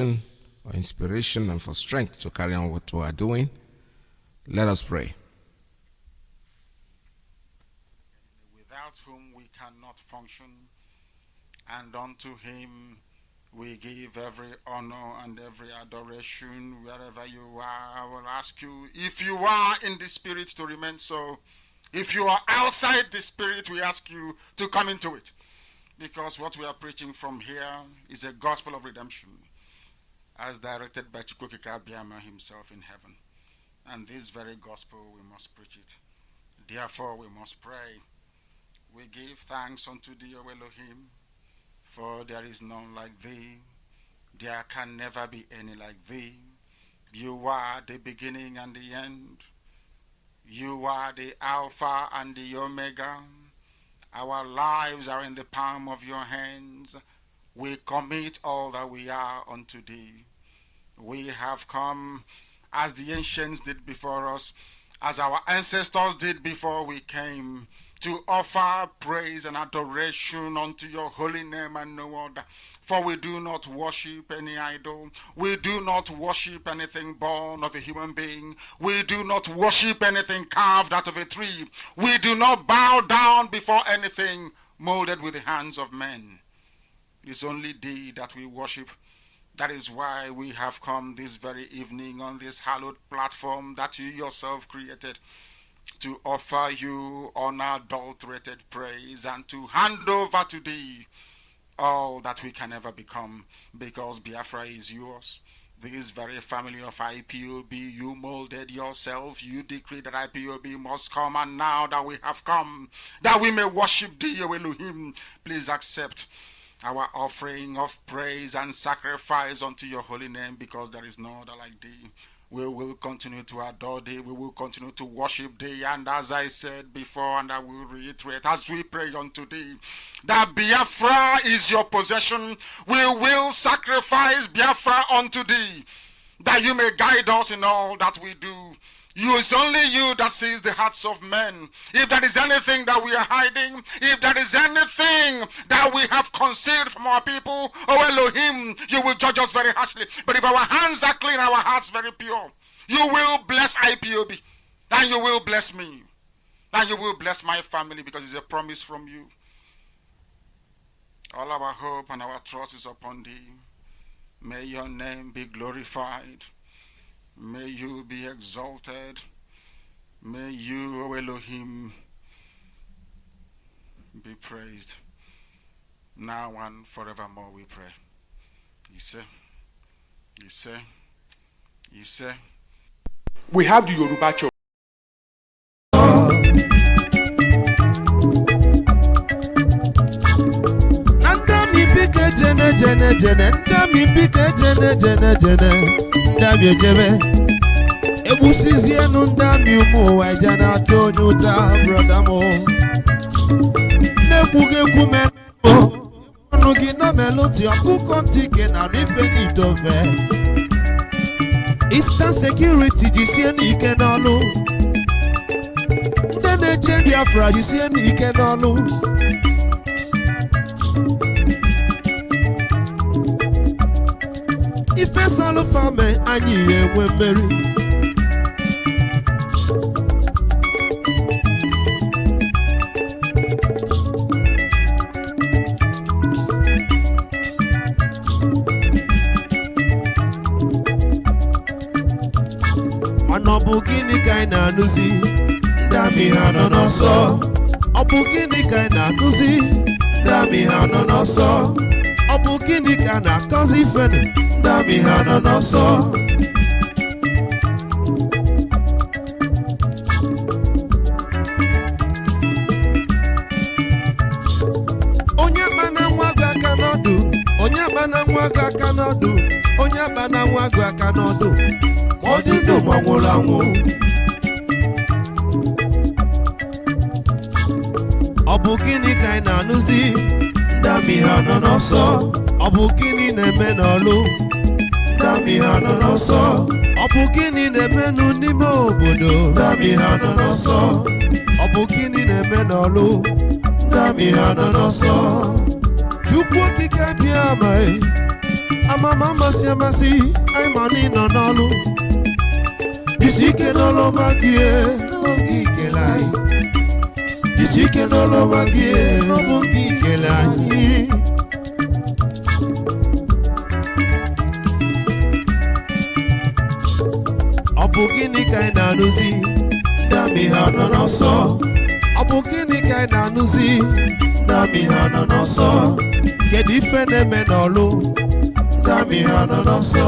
or inspiration and for strength to carry on what we are doing. Let us pray. Without whom we cannot function, and unto him we give every honor and every adoration wherever you are. I will ask you, if you are in the spirit, to remain so. If you are outside the spirit, we ask you to come into it. Because what we are preaching from here is a gospel of redemption, as directed by Chukwukika Abiyama himself in heaven. And this very gospel, we must preach it. Therefore, we must pray. We give thanks unto thee, O Elohim, for there is none like thee. There can never be any like thee. You are the beginning and the end. You are the Alpha and the Omega. Our lives are in the palm of your hands. We commit all that we are unto thee. We have come as the ancients did before us, as our ancestors did before we came, to offer praise and adoration unto your holy name and no other. For we do not worship any idol. We do not worship anything born of a human being. We do not worship anything carved out of a tree. We do not bow down before anything molded with the hands of men. It's only thee that we worship. That is why we have come this very evening on this hallowed platform that you yourself created, to offer you unadulterated praise and to hand over to thee all that we can ever become, because Biafra is yours. This very family of IPOB, you molded yourself. You decreed that IPOB must come, and now that we have come, that we may worship thee, O Elohim, please accept our offering of praise and sacrifice unto your holy name, because there is no other like thee. We will continue to adore thee. We will continue to worship thee. And as I said before, and I will reiterate, as we pray unto thee, that Biafra is your possession, we will sacrifice Biafra unto thee, that you may guide us in all that we do. It's only you that sees the hearts of men. If there is anything that we are hiding, if there is anything that we have concealed from our people, oh Elohim, you will judge us very harshly. But if our hands are clean, our hearts very pure, you will bless IPOB, and you will bless me, and you will bless my family, because it's a promise from you. All our hope and our trust is upon thee. May your name be glorified. May you be exalted. May you, O Elohim, be praised. Now and forevermore we pray. Iyke, Iyke, Iyke. We have the Yoruba church. Ebusizie no ndami umu wajana to nyuta brother mo nebuge kume no gina meloti akuko tike na rife ni dove Eastern security jisie ni ike n'olu ndene che Biafra jisie ni ike n'olu ife salo fame anyi enwe mmeri Obugini kaina nuzi ndami hano noso Obugini kaina nuzi ndami hano noso Obugini kana kozi fen ndami hano noso Onye bana mwaga kanodu Onye bana mwaga kanodu Onye bana mwaga kanodu Odindo mwangulangu Obugini kaina nuzi Ndami hano noso Obugini neme nolu Ndami hano noso Obugini neme nunime obodo Ndami hano noso Obugini neme nolu Ndami hano noso Chukwu okike Abiyama Amama masi amasi, I'm money no nolu. Iyke no lo magie, no Iyke lai. Iyke no lo magie, no Iyke lai. Obu gini kai na nuzi, dami ha no no so. Obu gini kai na nuzi, dami ha no no so. Kedi fene me nolu, dami ha no no so.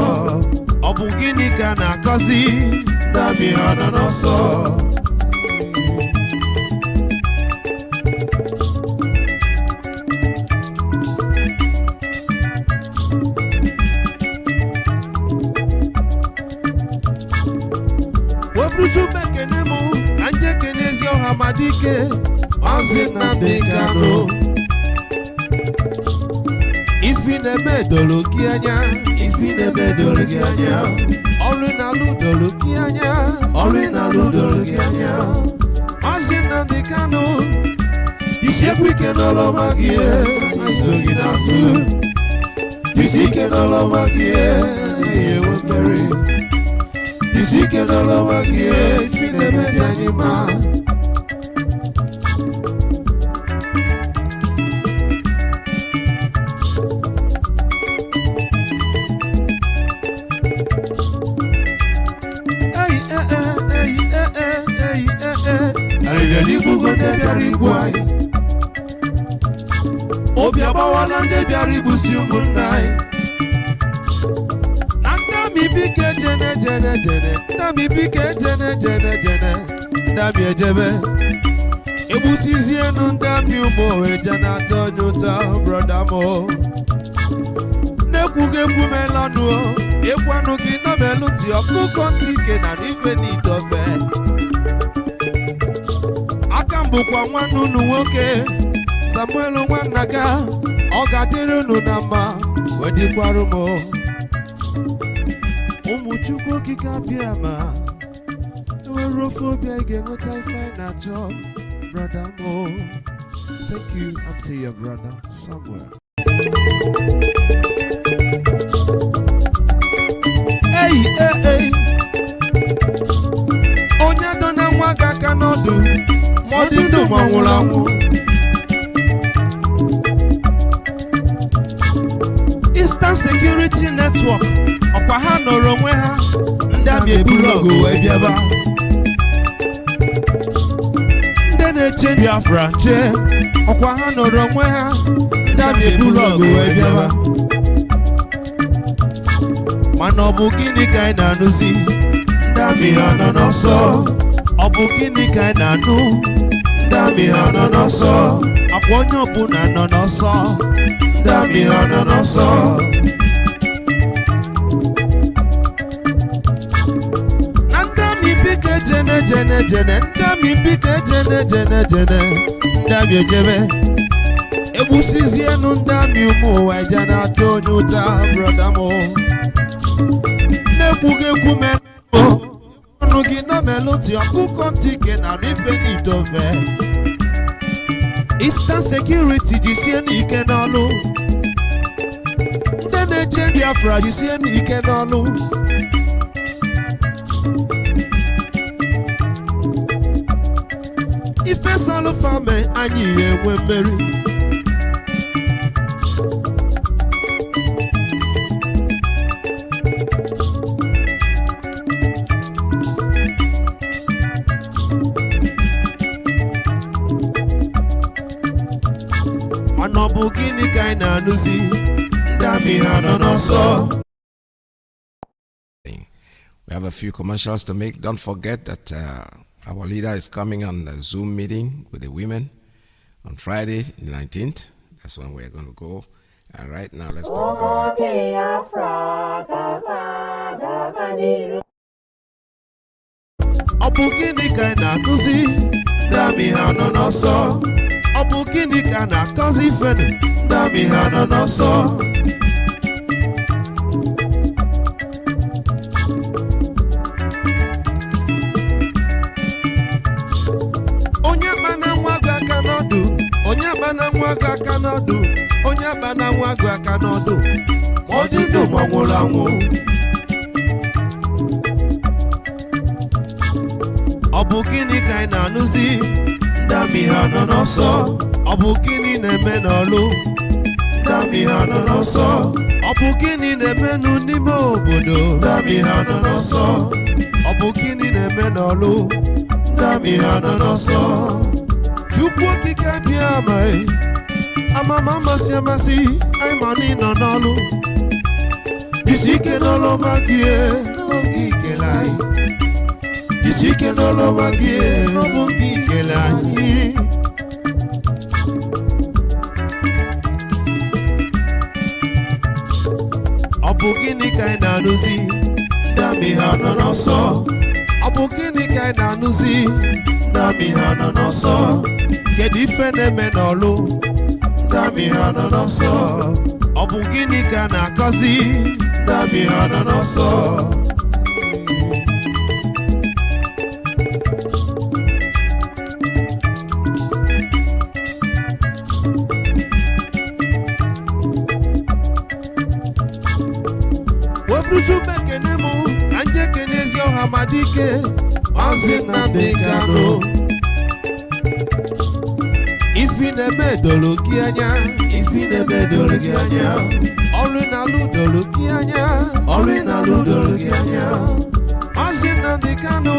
Obu gini kai na kozi, dami ha no no so. Kenemu, anje kenezio hamadike, Mazi na begano. Ifi nebe dologianya, ifi nebe dologianya. Orinalu dologianya, orinalu dologianya. Mazi na begano. Iyke no lo magie, azogi nazu. Iyke no lo magie, yewemberi. Iyke no lo magie, fine me anima. Ayeli bugo de biari boy. Obi abawala de biari busi umunai. Mi bike jene jene jene, na mi bike jene jene jene, na mi ejebe. Ebusizi enu ndami umo ejana to nyuta brother mo. Nekuge kumelanu, ekwanu ki no beluti okuko ntike na rife ni dofe. Akambu kwa nwanunu nwoke, Samuel Nwanaka, ogadiri nu namba, wedi kwarumo. Umuchukwu kika biama, Europhobia again what I find a job, brother Mo. Thank you, I'm saying your brother somewhere. Hey, hey, hey. Onya dona mwaga kanodu, modindo mwangulamu. Eastern Security Network. Ọkwa ha nọrọ onwe ha ndị abịa ebulogu wee bịaba ndị na-eche Biafra nche ọkwa ha nọrọ onwe ha ndị abịa ebulogu wee bịaba mana ọ bụ gịnị ka anyị na-anụzi ndị amị ha nọ n'ọsọ ọ bụ gịnị ka anyị na-anụ ndị amị ha nọ n'ọsọ akwa onye ọbụla nọ n'ọsọ ndị amị ha nọ n'ọsọ jene jene jene ndami bike jene jene jene ndami ejebe ebusizi enu ndami umu wa ijana to nyuta brother mo nekwuge kume onu gi no meloti okuko ntike na rife ni dofe Eastern Security jisie ni Iyke n'olu nde na-eche Biafra jisie ni Iyke n'olu ife salo fame anyị enwe mmeri mana ọ bụ gịnị ka anyị na-anụzi ndị amị ha nọ n'ọsọ. We have a few commercials to make. Don't forget that our leader is coming on a Zoom meeting with the women on Friday, the 19th. That's when we're going to go. And right now, let's talk about it. Ọ bụ gịnị ka anyị na-akụzi ndị amị ha nọ n'ọsọ? Ọ bụ gịnị ka a na-akọzi ifenu ndị amị ha nọ n'ọsọ? Onye akpana nwa gị aka n'ọdụ, onye akpana nwa gị aka n'ọdụ, onye akpana nwa gị aka n'ọdụ. ọdịndụ manwụrụ anwụ ọ bụ gịnị ka anyị na-anụzi ndị amị ha nọ n'ọsọ ọ bụ gịnị na-eme n'ọlụ ndị amị ha nọ n'ọsọ ọ bụ gịnị na-emenụ n'ime obodo ndị amị ha nọ n'ọsọ ọ bụ gịnị na-eme n'ọlụ ndị amị ha nọ n'ọsọ Chukwu okike bịa amaghị amama amasị amasị anyị ma na ịnọ n'ọlụ isi ike n'ọlụ ọma gị n'oge ikele anyị isi ike n'ọlụ ọma gị n'oge ikele anyị ọ bụ gịnị ka anyị na-anụzi ndị amị ha nọ n'ọsọ ọ bụ gịnị ka anyị na-anụzi ndị amị ha nọ n'ọsọ kedu ife na-eme n'ọlụ ndị amị ha nọ n'ọsọ ọ bụ gịnị ka a na-akọzi ndị amị ha nọ n'ọsọ webrutu bekene mụ anyị ekene ezi ọha ma dike Mazi Nnamdi Kanu ifi na-eme doro gị anya ifi na-eme doro gị anya ọrụ na-alụ doro gị anya ọrụ na-alụ doro gị anya Mazi Nnamdi Kanu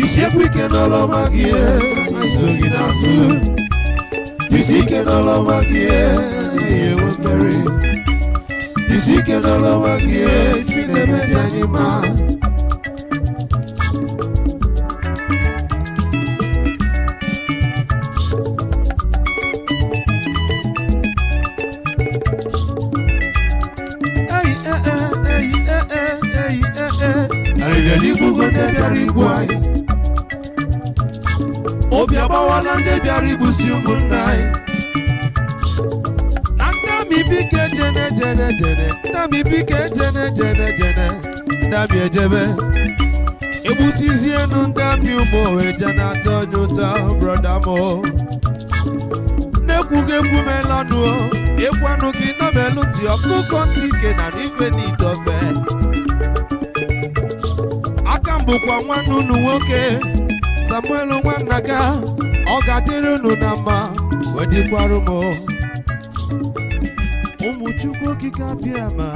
isi ekwu ike n'ọrụ ọma gị azụ gị n'azụ isi ike n'ọrụ ọma gị enwe mmeri isi ike n'ọrụ ọma gị ifi na-eme dị anyị mma obi agbawala ndị bịara igbusi ụmụnna anyị na ndị amị bike jene jene jene ndị amị bike jene jene jene ndị amị ejebe egbusizienu ndị amị ụmụ oweje na-atọ onye ụtọ brọda m na-ekwughị ekwu melanụ ekwanụ gị nọbelụ ntị ọkụkọ ntị ike na n'ife n'itofe aka m bụkwa nwanne unu nwoke Samuel nwanna ga ọ ga-adịrị unu na mma wedịkwarụ m ụmụ Chukwu okike abịa ma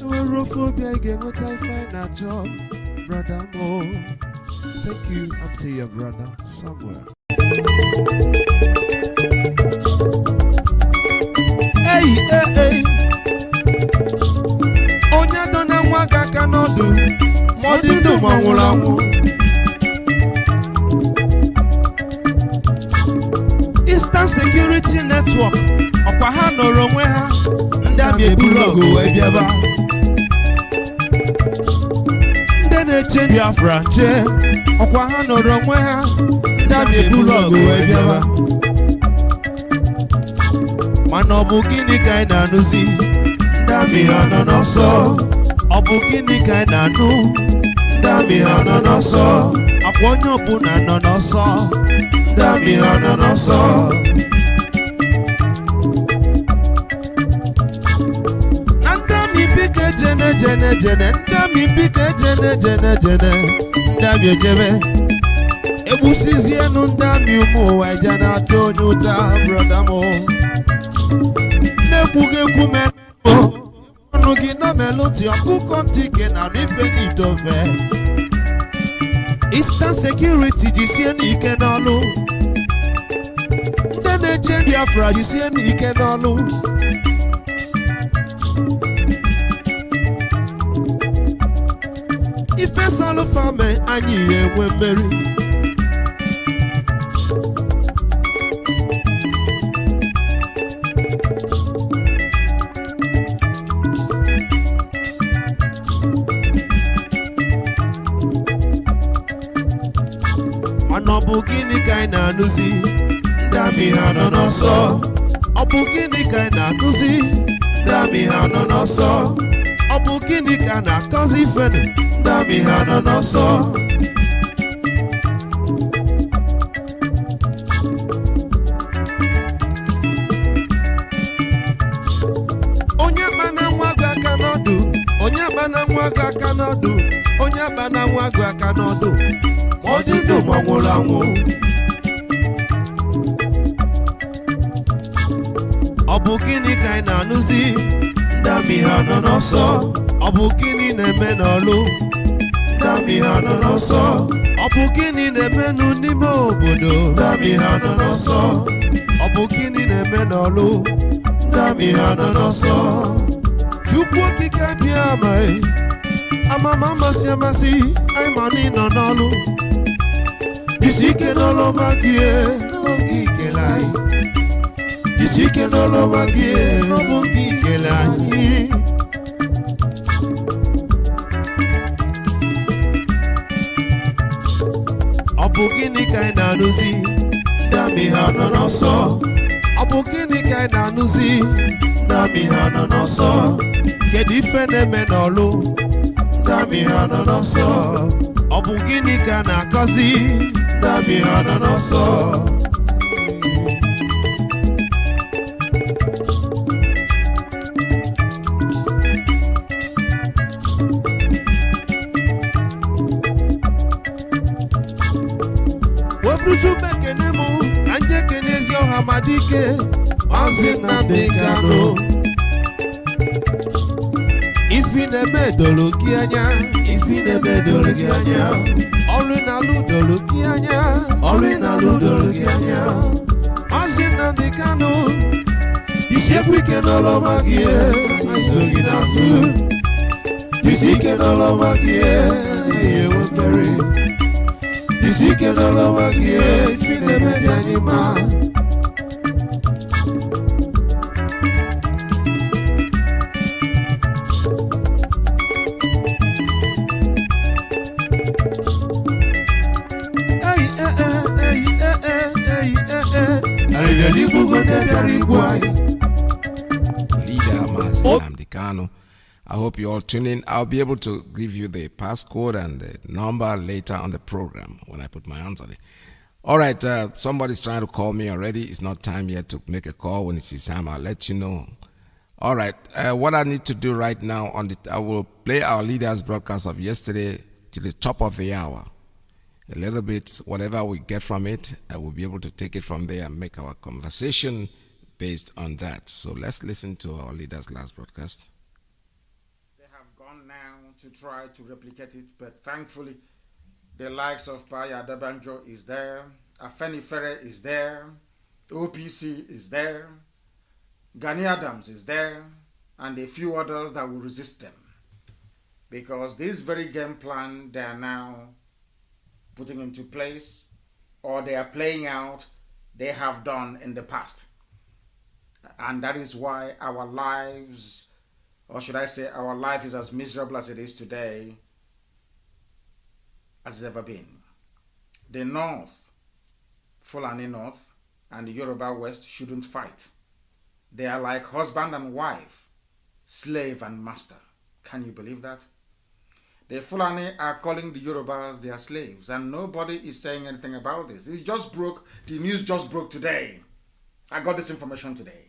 enwere ofe obi anyị ga-enweta ife anyị na-achọ brother mo thank you I'm saying your brother Samuel hey onye dọ na nwa ga aka n'ọdụ ma ọ dị ndụ ma ọ nwụrụ anwụ Eastern Security Network ọkwa ha nọrọ onwe ha ndị abịa ebulu ọgụ wee bịaba ndị na-eche Biafra nche ọkwa ha nọrọ onwe ha ndị abịa ebulu ọgụ wee bịaba mana ọ bụ gịnị ka anyị na-anụzi ndị amị ha nọ n'ọsọ ọ bụ gịnị ka anyị na-anụ ndị amị ha nọ n'ọsọ akwa onye ọbụla nọ n'ọsọ ndị amị ha nọ n'ọsọ na ndị amị bike jene jene jene ndị amị bike jene jene jene ndị amị ejebe egbusizienu ndị amị ụmụ ụwa ije na-atọ onye ụta brọda m na-ekwughị ekwu melụ ọnụ gị nọmelụ ntị ọkụkọ ntị ike na ife n'itofe Eastern Security jisie n'ike n'ọlụ ndị na-eche Biafra jisie n'ike n'ọlụ ife salụ fame anyị enwe mmeri mana ọ bụ gịnị ka anyị na-anụzi ndị amị ha nọ n'ọsọ ọ bụ gịnị ka anyị na-anụzi ndị amị ha nọ n'ọsọ ọ bụ gịnị ka a na-akọzi ifenu ndị amị ha nọ n'ọsọ onye bana nwa gị aka n'ọdụ onye bana nwa gị aka n'ọdụ ma ọ dị ndụ ma ọ nwụrụ anwụ ọ bụ gịnị ka anyị na-anụzi ndị amị ha nọ n'ọsọ ọ bụ gịnị na-eme n'ọlụ ndị amị ha nọ n'ọsọ ọ bụ gịnị na-emenụ n'ime obodo ndị amị ha nọ n'ọsọ ọ bụ gịnị na-eme n'ọlụ ndị amị ha nọ n'ọsọ Chukwu okike bịa amaghị amama amasị amasị anyị ma na ịnọ n'ọlụ isi ike n'ọlụ ọma gị n'oge ikele anyị isi ike n'ọlụ ọma gị n'oge ikele anyị ọ bụ gịnị ka anyị na-anụzi ndị amị ha nọ n'ọsọ ọ bụ gịnị ka anyị na-anụzi ndị amị ha nọ n'ọsọ kedu ife na-eme n'ọlụ ndị amị ha nọ n'ọsọ ọ bụ gịnị ka a na-akọzi ndị amị ha nọ n'ọsọ webruchube kene mụ ka nje kene ezi ọha madike Mazi Nnamdi Kanu ifi na-eme doro gị anya ifi na-eme doro gị anya ọrụ na-alụ doro gị anya ọrụ na-alụ doro gị anya Mazi Nnamdi Kanu isi ekwu ike n'ọlọma gị azụ gị n'azụ isi ike n'ọlọma gị enwe mmeri isi ike n'ọlọma gị ifi na-eme dị anyị ma Leader Mazi Nnamdi Kanu. I hope you all tune in. I'll be able to give you the passcode and the number later on the program when I put my hands on it. All right, somebody's trying to call me already. It's not time yet to make a call. When it's time, I'll let you know. All right, what I need to do right now, I will play our leaders' broadcast of yesterday to the top of the hour. A little bit, whatever we get from it, I will be able to take it from there and make our conversation based on that. So let's listen to our leaders' last broadcast. They have gone now to try to replicate it, but thankfully, the likes of Paya Dabanjo is there, Afeni Ferre is there, OPC is there, Gani Adams is there, and a few others that will resist them. Because this very game plan they are now putting into place, or they are playing out, they have done in the past. And that is why our lives, or should I say our life, is as miserable as it is today as it's ever been. The North, Fulani North, and the Yoruba West shouldn't fight. They are like husband and wife, slave and master. Can you believe that? The Fulani are calling the Yorubas their slaves, and nobody is saying anything about this. It just broke, the news just broke today. I got this information today.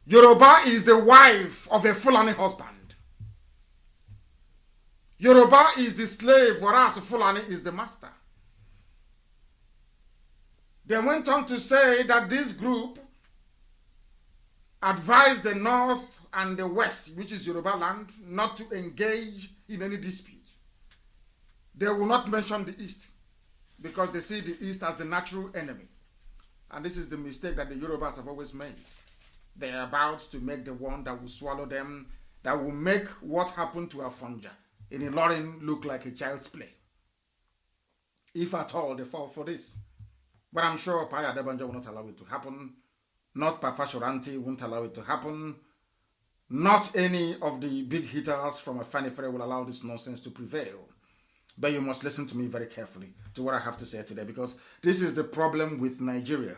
Yoruba is the wife of a Fulani husband. Yoruba is the slave, whereas Fulani is the master. They went on to say that this group advised the North and the West, which is Yoruba land, not to engage in any dispute. They will not mention the East because they see the East as the natural enemy. And this is the mistake that the Yorubas have always made. They are about to make the one that will swallow them, that will make what happened to Afonja in Ilorin look like a child's play. If at all they fall for this. But I'm sure Paya Debanja will not allow it to happen. Not Pafashoranti won't allow it to happen. Not any of the big hitters from Afenifere will allow this nonsense to prevail. But you must listen to me very carefully to what I have to say today, because this is the problem with Nigeria.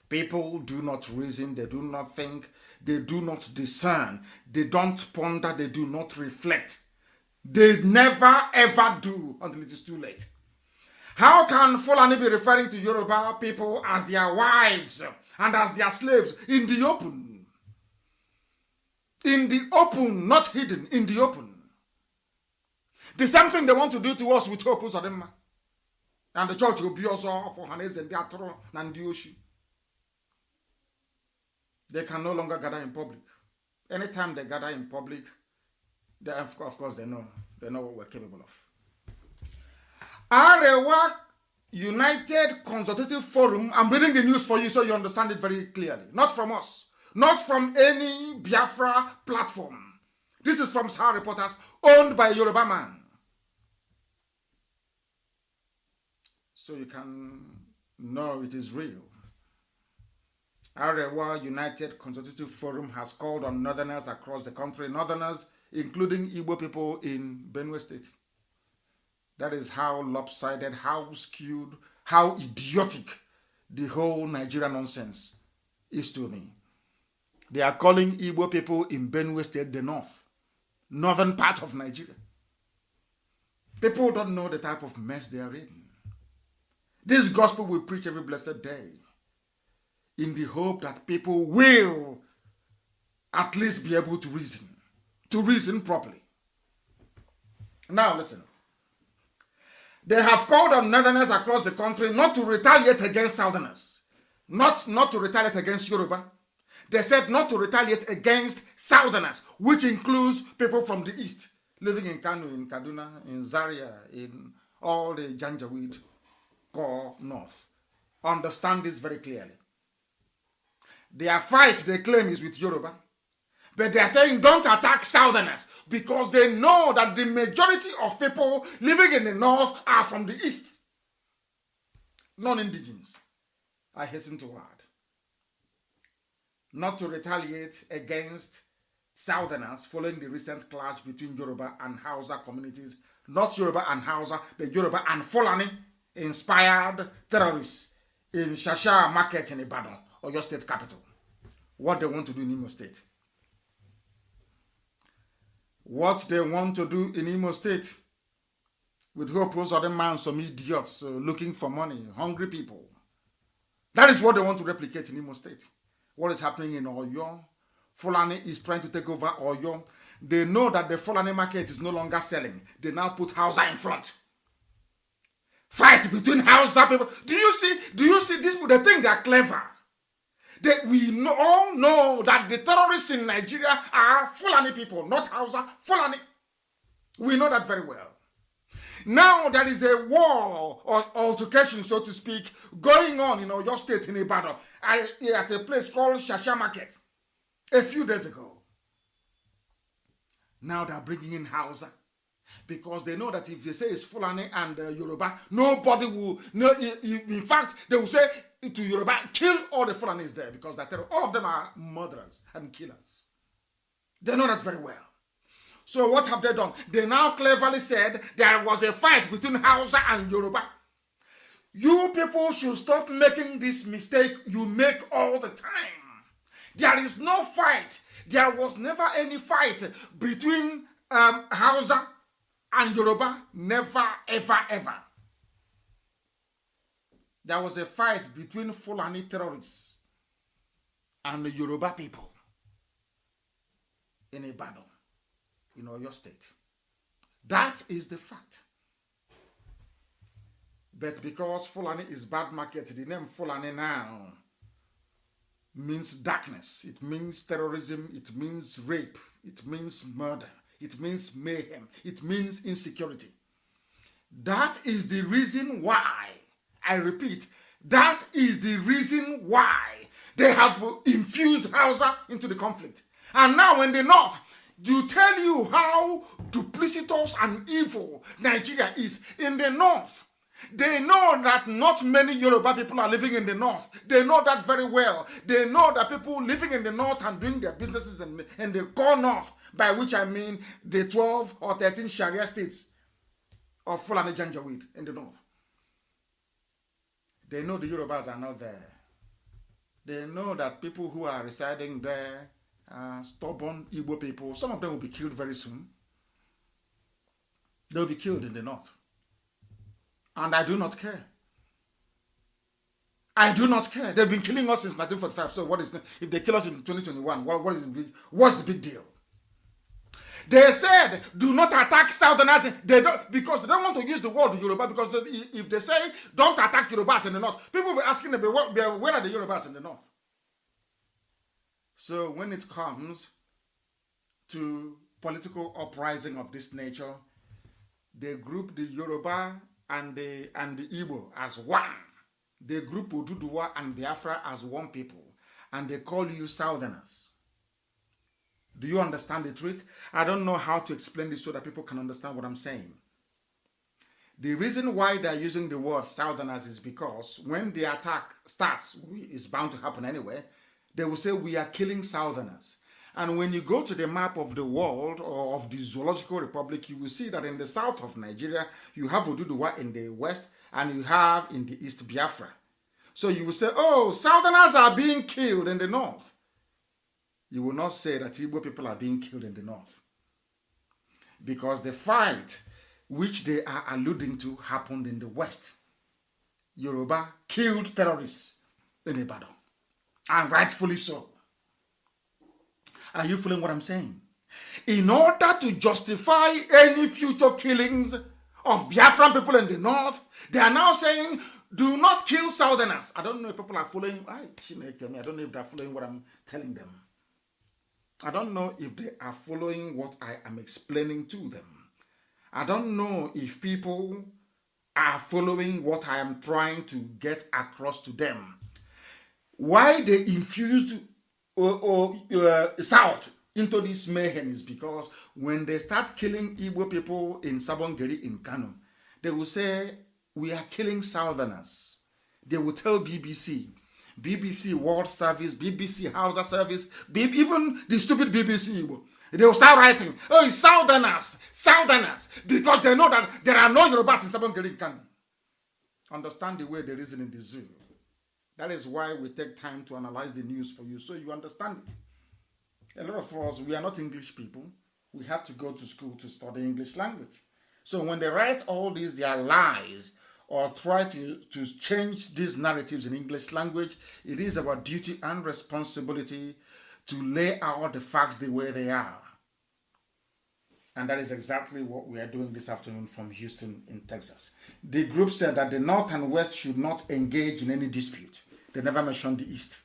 People do not reason, they do not think, they do not discern, they don't ponder, they do not reflect. They never ever do until it is too late. How can Fulani be referring to Yoruba people as their wives and as their slaves in the open? In the open, not hidden, in the open. The same thing they want to do to us with Hope Uzodinma. And the church will be also for Hanes and Diatro and Dioshi. They can no longer gather in public. Anytime they gather in public, they, of course they know what we're capable of. Arewa United Consultative Forum, I'm reading the news for you so you understand it very clearly. Not from us. Not from any Biafra platform. This is from Sahara Reporters, owned by a Yoruba man. So you can know it is real. Arewa United Consultative Forum has called on northerners across the country, northerners including Igbo people in Benue State. That is how lopsided, how skewed, how idiotic the whole Nigeria nonsense is to me. They are calling Igbo people in Benue State the North, northern part of Nigeria. People don't know the type of mess they are in. This gospel we preach every blessed day in the hope that people will at least be able to reason properly. Now listen. They have called on northerners across the country not to retaliate against southerners, not to retaliate against Yoruba. They said not to retaliate against southerners, which includes people from the east, living in Kano, in Kaduna, in Zaria, in all the Janjaweed core north. Understand this very clearly. Their fight, they claim, is with Yoruba. But they are saying don't attack southerners because they know that the majority of people living in the north are from the east. Non-indigenous, I hasten to add. Not to retaliate against southerners following the recent clash between Yoruba and Hausa communities. Not Yoruba and Hausa, but Yoruba and Fulani-inspired terrorists in Shasha Market in Ibadan, or your state capital. What they want to do in Imo State. What they want to do in Imo State with Hope Uzodinma, some idiots looking for money, hungry people. That is what they want to replicate in Imo State. What is happening in Oyo? Fulani is trying to take over Oyo. They know that the Fulani market is no longer selling. They now put Hausa in front. Fight between Hausa people. Do you see this? They think they are clever. We all know that the terrorists in Nigeria are Fulani people, not Hausa, Fulani. We know that very well. Now there is a war or altercation, so to speak, going on in your state in Ibadan at a place called Shasha Market a few days ago. Now they're bringing in Hausa because they know that if they say it's Fulani and Yoruba, nobody will. No, in fact, they will say to Yoruba, kill all the Fulanis there because all of them are murderers and killers. They know that very well. So what have they done? They now cleverly said there was a fight between Hausa and Yoruba. You people should stop making this mistake you make all the time. There is no fight. There was never any fight between Hausa and Yoruba. Never, ever, ever. There was a fight between Fulani terrorists and the Yoruba people in Ibadan, in Oyo State. That is the fact. But because Fulani is bad market, the name Fulani now means darkness. It means terrorism. It means rape. It means murder. It means mayhem. It means insecurity. That is the reason why, I repeat, that is the reason why they have infused Hausa into the conflict. And now in the north, to tell you how duplicitous and evil Nigeria is in the north. They know that not many Yoruba people are living in the north. They know that very well. They know that people living in the north and doing their businesses in the core north, by which I mean the 12 or 13 Sharia states of Fulani Janjaweed in the north. They know the Yorubas are not there. They know that people who are residing there are stubborn Igbo people. Some of them will be killed very soon. They'll be killed in the north. And I do not care. I do not care. They've been killing us since 1945. So what is if they kill us in 2021? What's the big deal? They said, do not attack Southerners. They don't, because they don't want to use the word Yoruba, because if they say, don't attack Yorubas in the north, people will be asking them, where are the Yorubas in the north? So when it comes to political uprising of this nature, they group the Yoruba and the Igbo as one. They group Oduduwa and Biafra as one people. And they call you Southerners. Do you understand the trick? I don't know how to explain this so that people can understand what I'm saying. The reason why they're using the word Southerners is because when the attack starts, it's bound to happen anyway, they will say we are killing Southerners. And when you go to the map of the world or of the Zoological Republic, you will see that in the south of Nigeria, you have Oduduwa in the west and you have in the east Biafra. So you will say, oh, Southerners are being killed in the north. You will not say that Igbo people are being killed in the north. Because the fight which they are alluding to happened in the west. Yoruba killed terrorists in Ibadan. And rightfully so. Are you feeling what I'm saying? In order to justify any future killings of Biafran people in the north, they are now saying, do not kill Southerners. I don't know if people are following. I don't know if they're following what I'm telling them. I don't know if they are following what I am explaining to them. I don't know if people are following what I am trying to get across to them. Why they infused South into this mayhem is because when they start killing Igbo people in Sabongeri in Kano, they will say, we are killing Southerners. They will tell BBC World Service, BBC Hausa Service, even the stupid BBC Igbo. They will start writing, oh, it's Southerners, because they know that there are no Yorubas in Sabongeri in Kano. Understand the way they reason in the zoo. That is why we take time to analyze the news for you, so you understand it. A lot of us, we are not English people. We have to go to school to study English language. So when they write all these, their lies, or try to change these narratives in English language, it is our duty and responsibility to lay out the facts the way they are. And that is exactly what we are doing this afternoon from Houston in Texas. The group said that the North and West should not engage in any dispute. They never mentioned the East,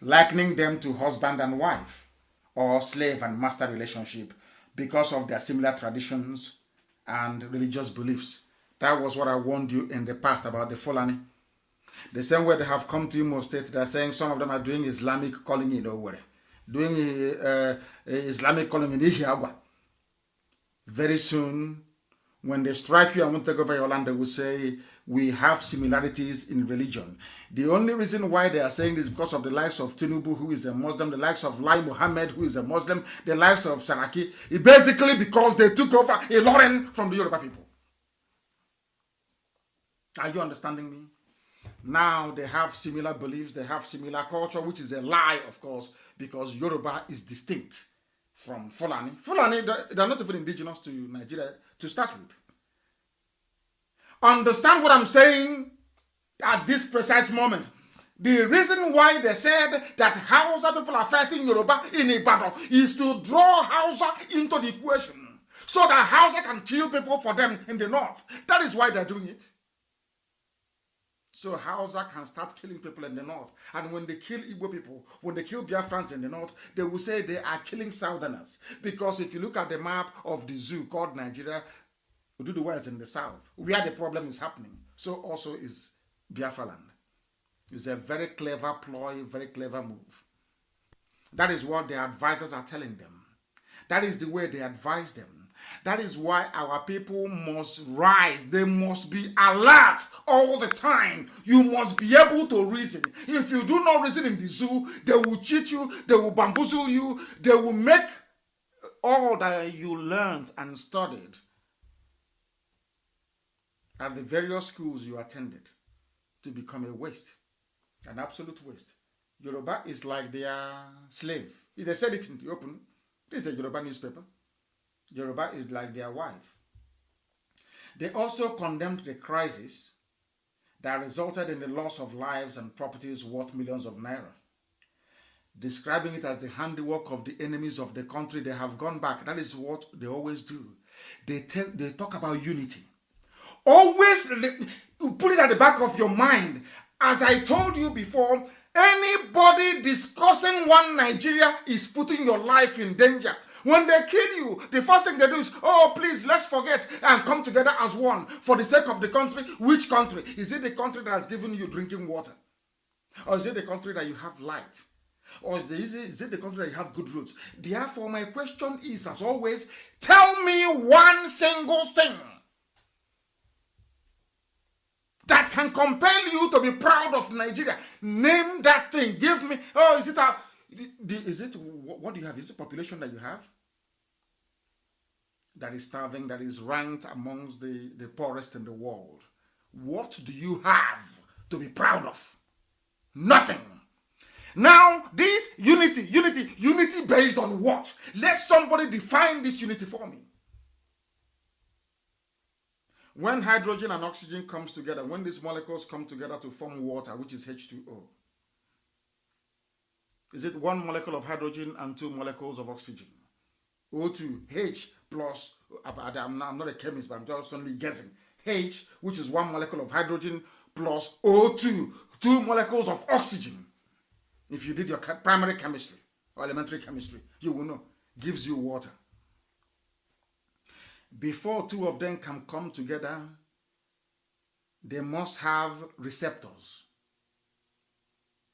likening them to husband and wife or slave and master relationship because of their similar traditions and religious beliefs. That was what I warned you in the past about the Fulani. The same way they have come to Imo State, they're saying some of them are doing Islamic calling in Owerri, doing Islamic calling in Ihiagwa. Very soon, when they strike you and won't take over your land, they will say, we have similarities in religion. The only reason why they are saying this is because of the likes of Tinubu, who is a Muslim, the likes of Lai Mohammed, who is a Muslim, the likes of Saraki. It's basically because they took over Ilorin from the Yoruba people. Are you understanding me? Now they have similar beliefs, they have similar culture, which is a lie, of course, because Yoruba is distinct from Fulani. Fulani, they are not even indigenous to Nigeria to start with. Understand what I'm saying at this precise moment. The reason why they said that Hausa people are fighting Yoruba in Ibadan is to draw Hausa into the equation so that Hausa can kill people for them in the north. That is why they're doing it. So Hausa can start killing people in the north. And when they kill Igbo people, when they kill Biafrans in the north, they will say they are killing Southerners. Because if you look at the map of the zoo called Nigeria, Oduduwa is in the south, where the problem is happening. So also is Biafra land. It's a very clever ploy, very clever move. That is what the advisors are telling them. That is the way they advise them. That is why our people must rise. They must be alert all the time. You must be able to reason. If you do not reason in the zoo, they will cheat you, they will bamboozle you, they will make all that you learned and studied at the various schools you attended to become a waste, an absolute waste. Yoruba is like their slave. If they said it in the open, this is a Yoruba newspaper. Yoruba is like their wife. They also condemned the crisis that resulted in the loss of lives and properties worth millions of naira. describing it as the handiwork of the enemies of the country. They have gone back. That is what they always do. They talk about unity. Always put it at the back of your mind. As I told you before, anybody discussing one Nigeria is putting your life in danger. When they kill you, the first thing they do is, oh, please, let's forget and come together as one for the sake of the country. Which country? Is it the country that has given you drinking water? Or is it the country that you have light? Or is it the country that you have good roads? Therefore, my question is, as always, tell me one single thing that can compel you to be proud of Nigeria. Name that thing. Give me, what do you have? Is it population that you have? That is starving, that is ranked amongst the poorest in the world. What do you have to be proud of? Nothing. Now, this unity based on what? Let somebody define this unity for me. When hydrogen and oxygen comes together, when these molecules come together to form water, which is H2O, is it one molecule of hydrogen and 2 molecules of oxygen? O2, H plus, I'm not a chemist, but I'm just only guessing. H, which is 1 molecule of hydrogen, plus O2, 2 molecules of oxygen. If you did your primary chemistry or elementary chemistry, you will know. Gives you water. Before 2 of them can come together, they must have receptors.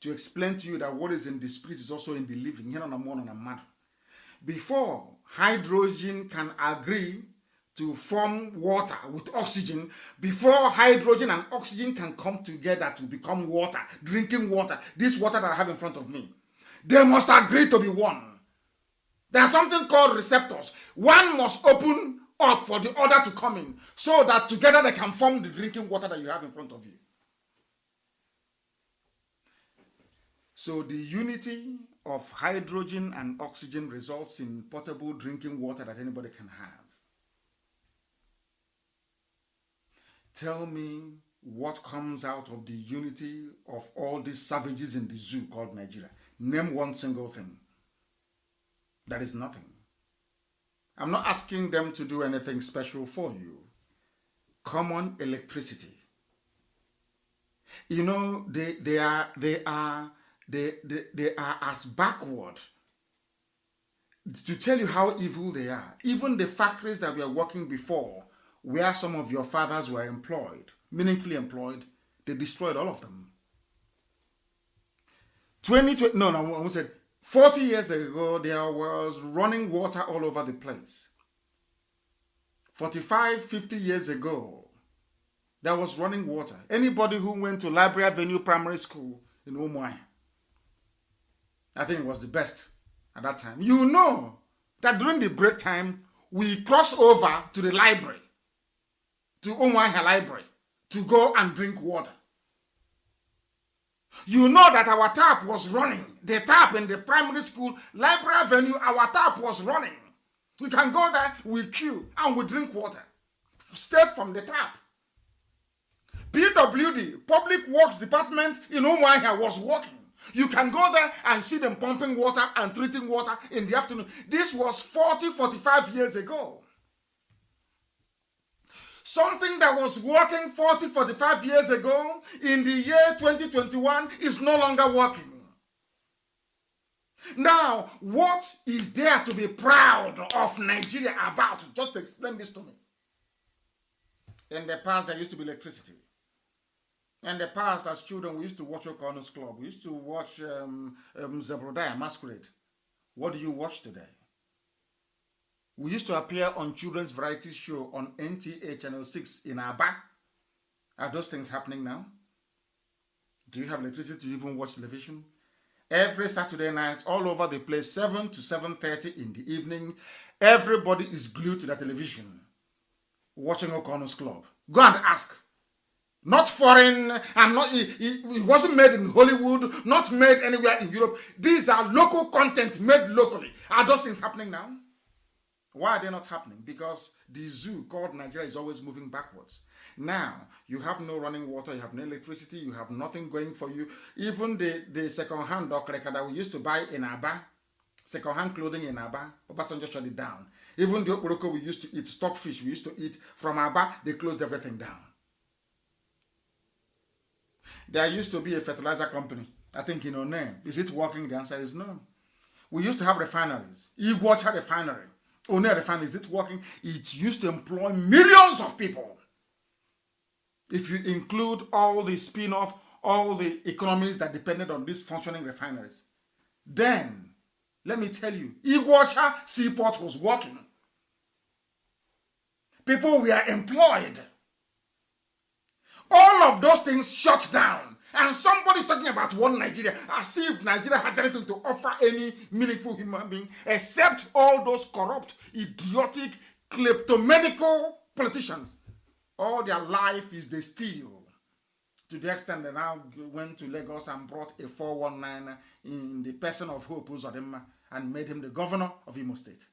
To explain to you that what is in the spirit is also in the living. Here on a man on a matter. Before hydrogen can agree to form water with oxygen, before hydrogen and oxygen can come together to become water, drinking water, this water that I have in front of me, they must agree to be one. There's something called receptors. One must open up for the other to come in, so that together they can form the drinking water that you have in front of you. So the unity of hydrogen and oxygen results in potable drinking water that anybody can have. Tell me what comes out of the unity of all these savages in the zoo called Nigeria. Name one single thing. That is nothing. I'm not asking them to do anything special for you. Common electricity. You know, they are as backward. To tell you how evil they are. Even the factories that were working before, where some of your fathers were employed, meaningfully employed, they destroyed all of them. 40 years ago, there was running water all over the place. 45, 50 years ago, there was running water. Anybody who went to Library Avenue Primary School in Umuahia, I think it was the best at that time. You know that during the break time, we cross over to the library, to Umuahia Library, to go and drink water. You know that our tap was running. The tap in the primary school, Library Avenue, our tap was running. We can go there, we queue, and we drink water. Straight from the tap. PWD, Public Works Department in Umuahia, was working. You can go there and see them pumping water and treating water in the afternoon. This was 40, 45 years ago. Something that was working 40, 45 years ago in the year 2021 is no longer working. Now, what is there to be proud of Nigeria about? Just explain this to me. In the past, there used to be electricity. In the past, as children, we used to watch O'Connor's Club. We used to watch Zebrodaya Masquerade. What do you watch today? We used to appear on children's variety show on NTA Channel 6 in Aba. Are those things happening now? Do you have electricity to even watch television? Every Saturday night, all over the place, 7 to 7:30 in the evening, everybody is glued to the television, watching O'Connor's Club. Go and ask. Not foreign, and not it wasn't made in Hollywood, not made anywhere in Europe. These are local content made locally. Are those things happening now? Why are they not happening? Because the zoo called Nigeria is always moving backwards. Now, you have no running water, you have no electricity, you have nothing going for you. Even the second-hand okreka that we used to buy in Aba, second-hand clothing in Aba, Obasanjo shut it down. Even the okporoko we used to eat, stockfish we used to eat from Aba, they closed everything down. There used to be a fertilizer company, I think in Onem. Is it working? The answer is no. We used to have refineries. Iguacha refinery. One refinery, is it working? It used to employ millions of people. If you include all the spin-off, all the economies that depended on these functioning refineries. Then, let me tell you, Iguacha seaport was working. People were employed. All of those things shut down. And somebody's talking about one Nigeria, as if Nigeria has anything to offer any meaningful human being, except all those corrupt, idiotic, kleptomaniacal politicians. All their life is they steal. To the extent they now went to Lagos and brought a 419 in the person of Hope Uzodinma and made him the governor of Imo State.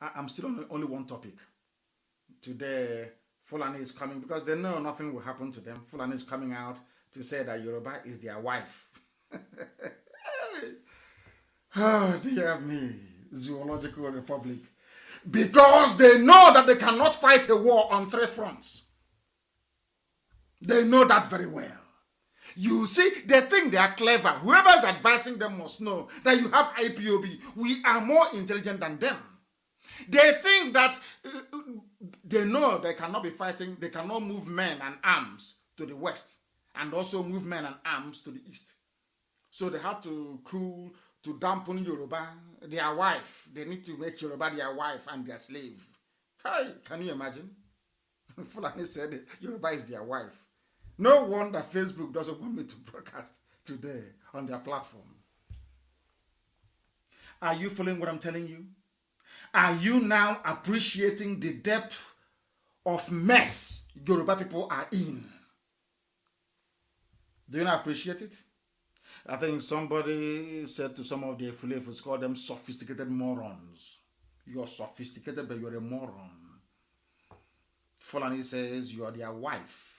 I'm still on only one topic. Today, Fulani is coming because they know nothing will happen to them. Fulani is coming out to say that Yoruba is their wife. Oh, dear me. Zoological Republic. Because they know that they cannot fight a war on three fronts. They know that very well. You see, they think they are clever. Whoever is advising them must know that you have IPOB. We are more intelligent than them. They think that they know they cannot be fighting, they cannot move men and arms to the west and also move men and arms to the east. So they have to cool, to dampen Yoruba, their wife. They need to make Yoruba their wife and their slave. Hey, can you imagine? Fulani said Yoruba is their wife. No wonder Facebook doesn't want me to broadcast today on their platform. Are you following what I'm telling you? Are you now appreciating the depth of mess Yoruba people are in? Do you not appreciate it? I think somebody said to some of the Fulefus, call them sophisticated morons. You're sophisticated, but you're a moron. Fulani says you are their wife.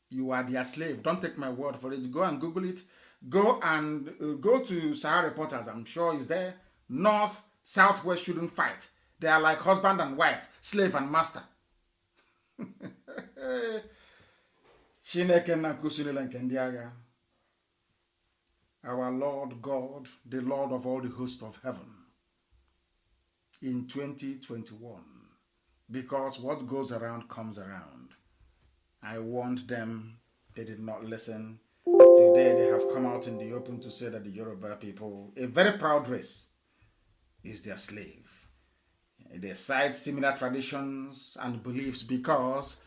You are their slave. Don't take my word for it. Go and Google it. Go to Sahara Reporters. I'm sure it's there. North, Southwest shouldn't fight. They are like husband and wife, slave and master. Our Lord God, the Lord of all the hosts of heaven, in 2021, because what goes around comes around. I warned them, they did not listen. Today they have come out in the open to say that the Yoruba people, a very proud race, is their slave. They cite similar traditions and beliefs because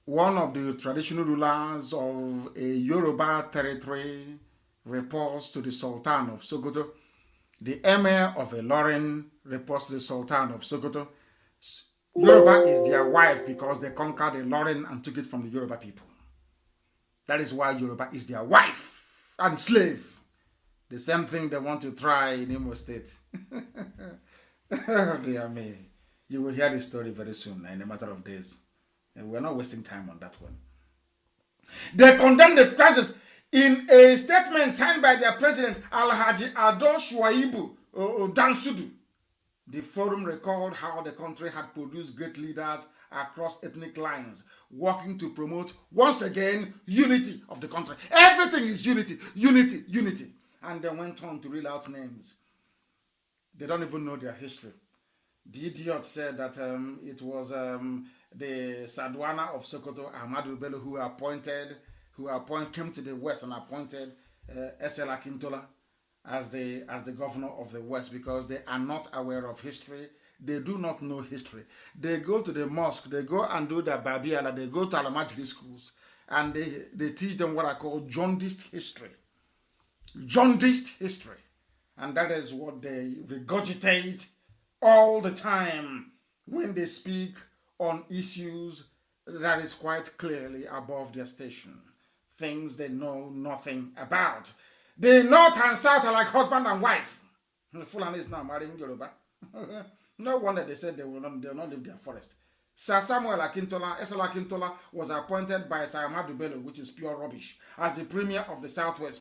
one of the traditional rulers of a Yoruba territory reports to the Sultan of Sokoto. The Emir of Ilorin reports to the Sultan of Sokoto. Yoruba is their wife because they conquered Ilorin and took it from the Yoruba people. That is why Yoruba is their wife and slave. The same thing they want to try in Imo State. Oh, dear me. You will hear this story very soon, in a matter of days. And we're not wasting time on that one. They condemned the crisis in a statement signed by their president, Alhaji Ado Shuaibu Dansudu. The forum recalled how the country had produced great leaders across ethnic lines, working to promote, once again, unity of the country. Everything is unity, unity, unity. And they went on to reel out names. They don't even know their history. The idiot said that it was the Sadwana of Sokoto, Ahmadu Bello, who came to the west and appointed S.L. Akintola as the governor of the west because they are not aware of history. They do not know history. They go to the mosque, they go and do their Babiala, they go to Alamajri schools, and they teach them what I call jaundiced history. Jaundiced history. And that is what they regurgitate all the time when they speak on issues that is quite clearly above their station. Things they know nothing about. The North and South are like husband and wife. Fulani is now marrying Yoruba. No wonder they said they will not leave their forest. Sir Samuel Akintola, Esela Akintola, was appointed by Sir Ahmadu Bello, which is pure rubbish, as the premier of the Southwest.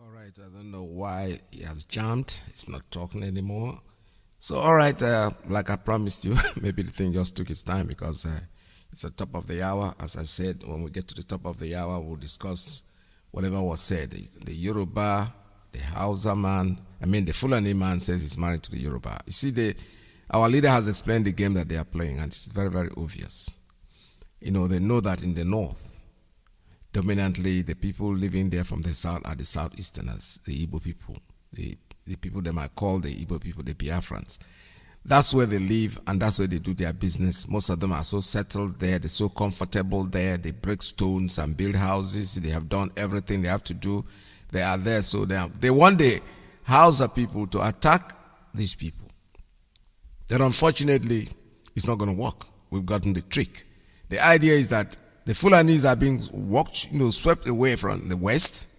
All right, I don't know why he has jumped. It's not talking anymore. So, all right, like I promised you, maybe the thing just took its time because it's the top of the hour. As I said, when we get to the top of the hour, we'll discuss whatever was said. The Yoruba, the Hausa man, the Fulani man says he's married to the Yoruba. You see, our leader has explained the game that they are playing, and it's very, very obvious. They know that in the north, dominantly, the people living there from the south are the southeasterners, the Igbo people, the people they might call the Igbo people, the Biafrans. That's where they live and that's where they do their business. Most of them are so settled there, they're so comfortable there, they break stones and build houses, they have done everything they have to do. They are there, so they want the Hausa people to attack these people. Then unfortunately, it's not going to work. We've gotten the trick. The idea is that the Fulanis are being swept away from the West,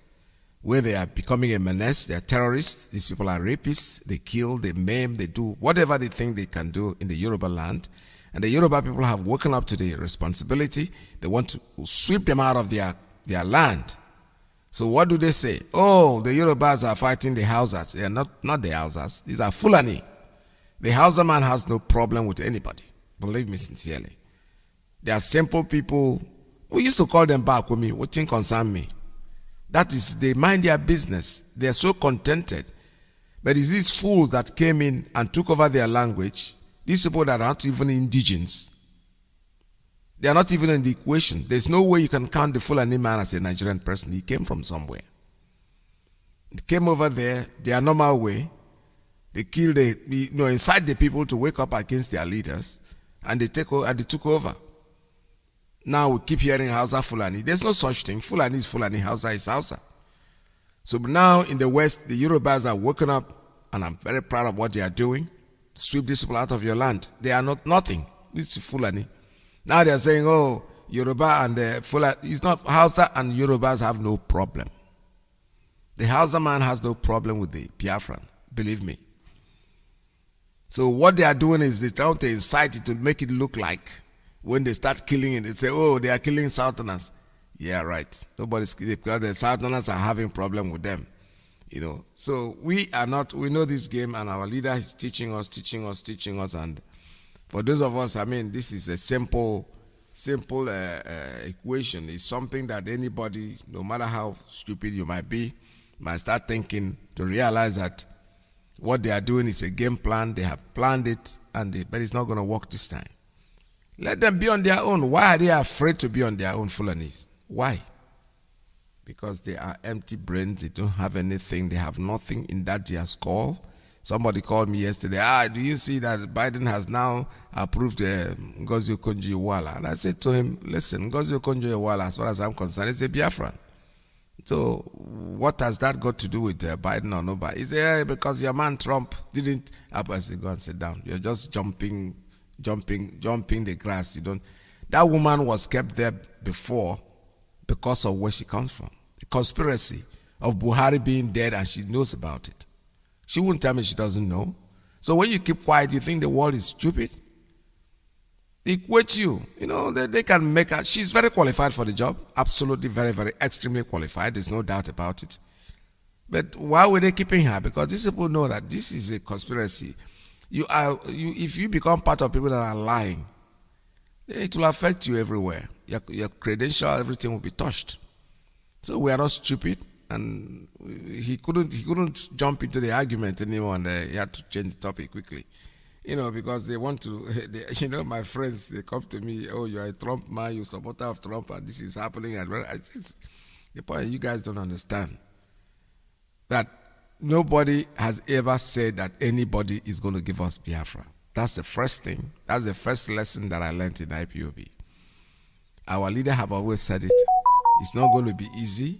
where they are becoming a menace. They are terrorists. These people are rapists. They kill, they maim, they do whatever they think they can do in the Yoruba land. And the Yoruba people have woken up to the responsibility. They want to sweep them out of their land. So what do they say? Oh, the Yorubas are fighting the Hausas. They are not the Hausas. These are Fulani. The Hausa man has no problem with anybody. Believe me sincerely. They are simple people. We used to call them back with me. What thing concern me? That is, they mind their business. They are so contented. But it's these fools that came in and took over their language. These people that are not even indigens. They are not even in the equation. There's no way you can count the Fulani man as a Nigerian person. He came from somewhere. He came over there, their normal way. They killed incite the people to wake up against their leaders, and they took over. Now we keep hearing Hausa Fulani. There's no such thing. Fulani is Fulani, Hausa is Hausa. So now in the West, the Yorubas are woken up, and I'm very proud of what they are doing. Sweep these people out of your land. They are not nothing. This is Fulani. Now they are saying, oh, Yoruba and Fulani. It's not Hausa and Yorubas have no problem. The Hausa man has no problem with the Biafran. Believe me. So what they are doing is they try to incite it to make it look like when they start killing it, they say, oh, they are killing Southerners. Yeah, right. Nobody's killing because the Southerners are having problem with them. So we know this game, and our leader is teaching us. And for those of us, this is a simple equation. It's something that anybody, no matter how stupid you might be, might start thinking to realize that what they are doing is a game plan. They have planned it, but it's not going to work this time. Let them be on their own. Why are they afraid to be on their own, Fulanis? Why? Because they are empty brains. They don't have anything. They have nothing in that their skull. Somebody called me yesterday. Do you see that Biden has now approved Ngozi Okonjo-Iweala? And I said to him, listen, Ngozi Okonjo-Iweala, as far as I'm concerned, is a Biafran. So what has that got to do with Biden or nobody? He said, because your man Trump didn't. I said, go and sit down. You're just jumping the grass. That woman was kept there before because of where she comes from. The conspiracy of Buhari being dead, and she knows about it. She won't tell me she doesn't know. So when you keep quiet, you think the world is stupid? They equate you. They can make her. She's very qualified for the job. Absolutely very, very extremely qualified. There's no doubt about it. But why were they keeping her? Because these people know that this is a conspiracy. If you become part of people that are lying, then it will affect you everywhere. Your credential, everything will be touched. So we are not stupid, and he couldn't jump into the argument anymore, and he had to change the topic quickly. Because they want to, my friends, they come to me, oh, you're a Trump man, you're a supporter of Trump, and this is happening. And it's the point you guys don't understand. That nobody has ever said that anybody is going to give us Biafra. That's the first thing. That's the first lesson that I learned in IPOB. Our leader have always said it. It's not going to be easy.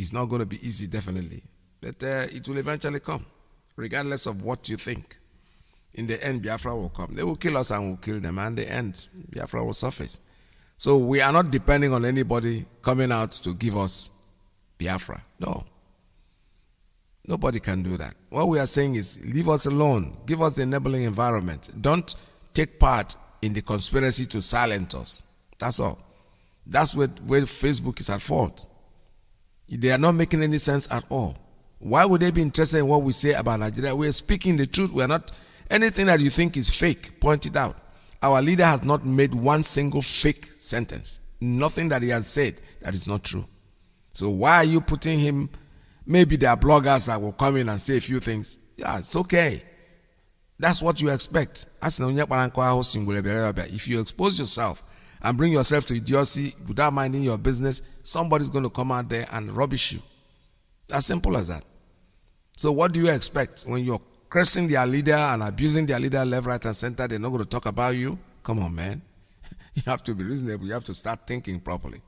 It's not going to be easy, definitely. But it will eventually come, regardless of what you think. In the end, Biafra will come. They will kill us and we'll kill them. And in the end, Biafra will surface. So we are not depending on anybody coming out to give us Biafra. No. Nobody can do that. What we are saying is, leave us alone. Give us the enabling environment. Don't take part in the conspiracy to silence us. That's all. That's where Facebook is at fault. They are not making any sense at all. Why would they be interested in what we say about Nigeria? We are speaking the truth. We are not, anything that you think is fake, point it out. Our leader has not made one single fake sentence. Nothing that he has said that is not true. So why are you putting him? Maybe there are bloggers that will come in and say a few things. Yeah, it's okay. That's what you expect. If you expose yourself and bring yourself to idiocy without minding your business, somebody's going to come out there and rubbish you. As simple as that. So what do you expect? When you're cursing their leader and abusing their leader left, right, and center, they're not going to talk about you? Come on, man. You have to be reasonable. You have to start thinking properly.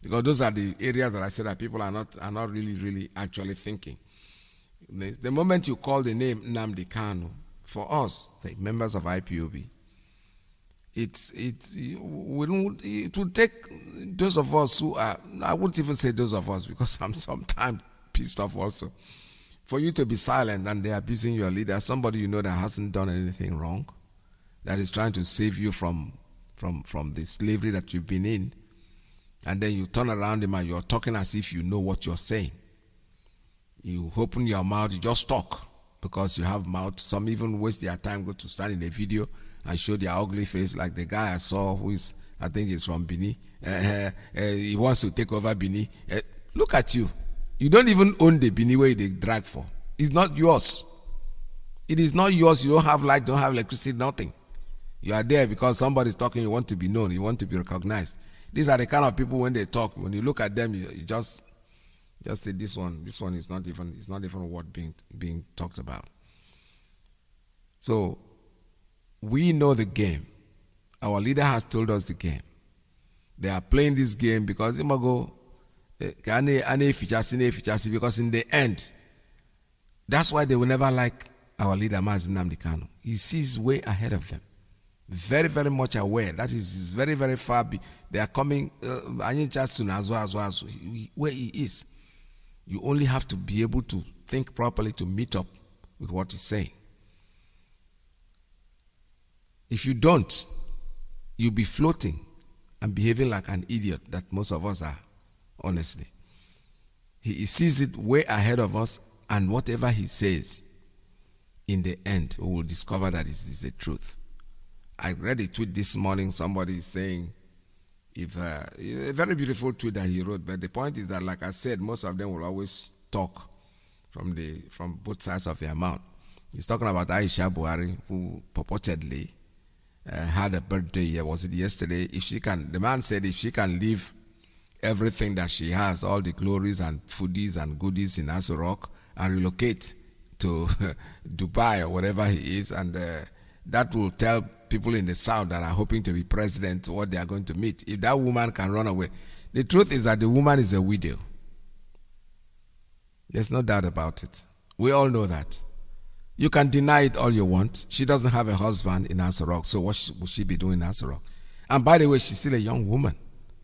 Because those are the areas that I said that people are not really actually thinking. The moment you call the name Nnamdi Kanu, for us, the members of IPOB, it would take those of us who are, I wouldn't even say those of us because I'm sometimes pissed off also, for you to be silent and they're abusing your leader, somebody you know that hasn't done anything wrong, that is trying to save you from the slavery that you've been in, and then you turn around him and you're talking as if you know what you're saying. You open your mouth, you just talk because you have mouth. Some even waste their time, go to stand in a video and show their ugly face, like the guy I saw who is, I think he's from Benin. He wants to take over Benin. Look at you. You don't even own the Benin where they drag for. It's not yours. It is not yours. You don't have light, don't have electricity, nothing. You are there because somebody's talking, you want to be known, you want to be recognized. These are the kind of people when they talk, when you look at them, you just say this one is not even worth being talked about. So we know the game. Our leader has told us the game. They are playing this game because because in the end, that's why they will never like our leader Mazi Nnamdi Kanu. He sees way ahead of them. Very, very much aware. That is very, very far. They are coming. Where he is, you only have to be able to think properly to meet up with what he's saying. If you don't, you'll be floating and behaving like an idiot that most of us are, honestly. He sees it way ahead of us, and whatever he says, in the end, we will discover that it is the truth. I read a tweet this morning, somebody saying, a very beautiful tweet that he wrote, but the point is that, like I said, most of them will always talk from both sides of their mouth. He's talking about Aisha Buhari, who purportedly had a birthday, was it yesterday? The man said if she can leave everything that she has, all the glories and foodies and goodies in Aso Rock, and relocate to Dubai or whatever he is, and that will tell people in the South that are hoping to be president what they are going to meet. If that woman can run away. The truth is that the woman is a widow. There's no doubt about it. We all know that. You can deny it all you want. She doesn't have a husband in Aso Rock, so what will she be doing in Aso Rock? And by the way, she's still a young woman.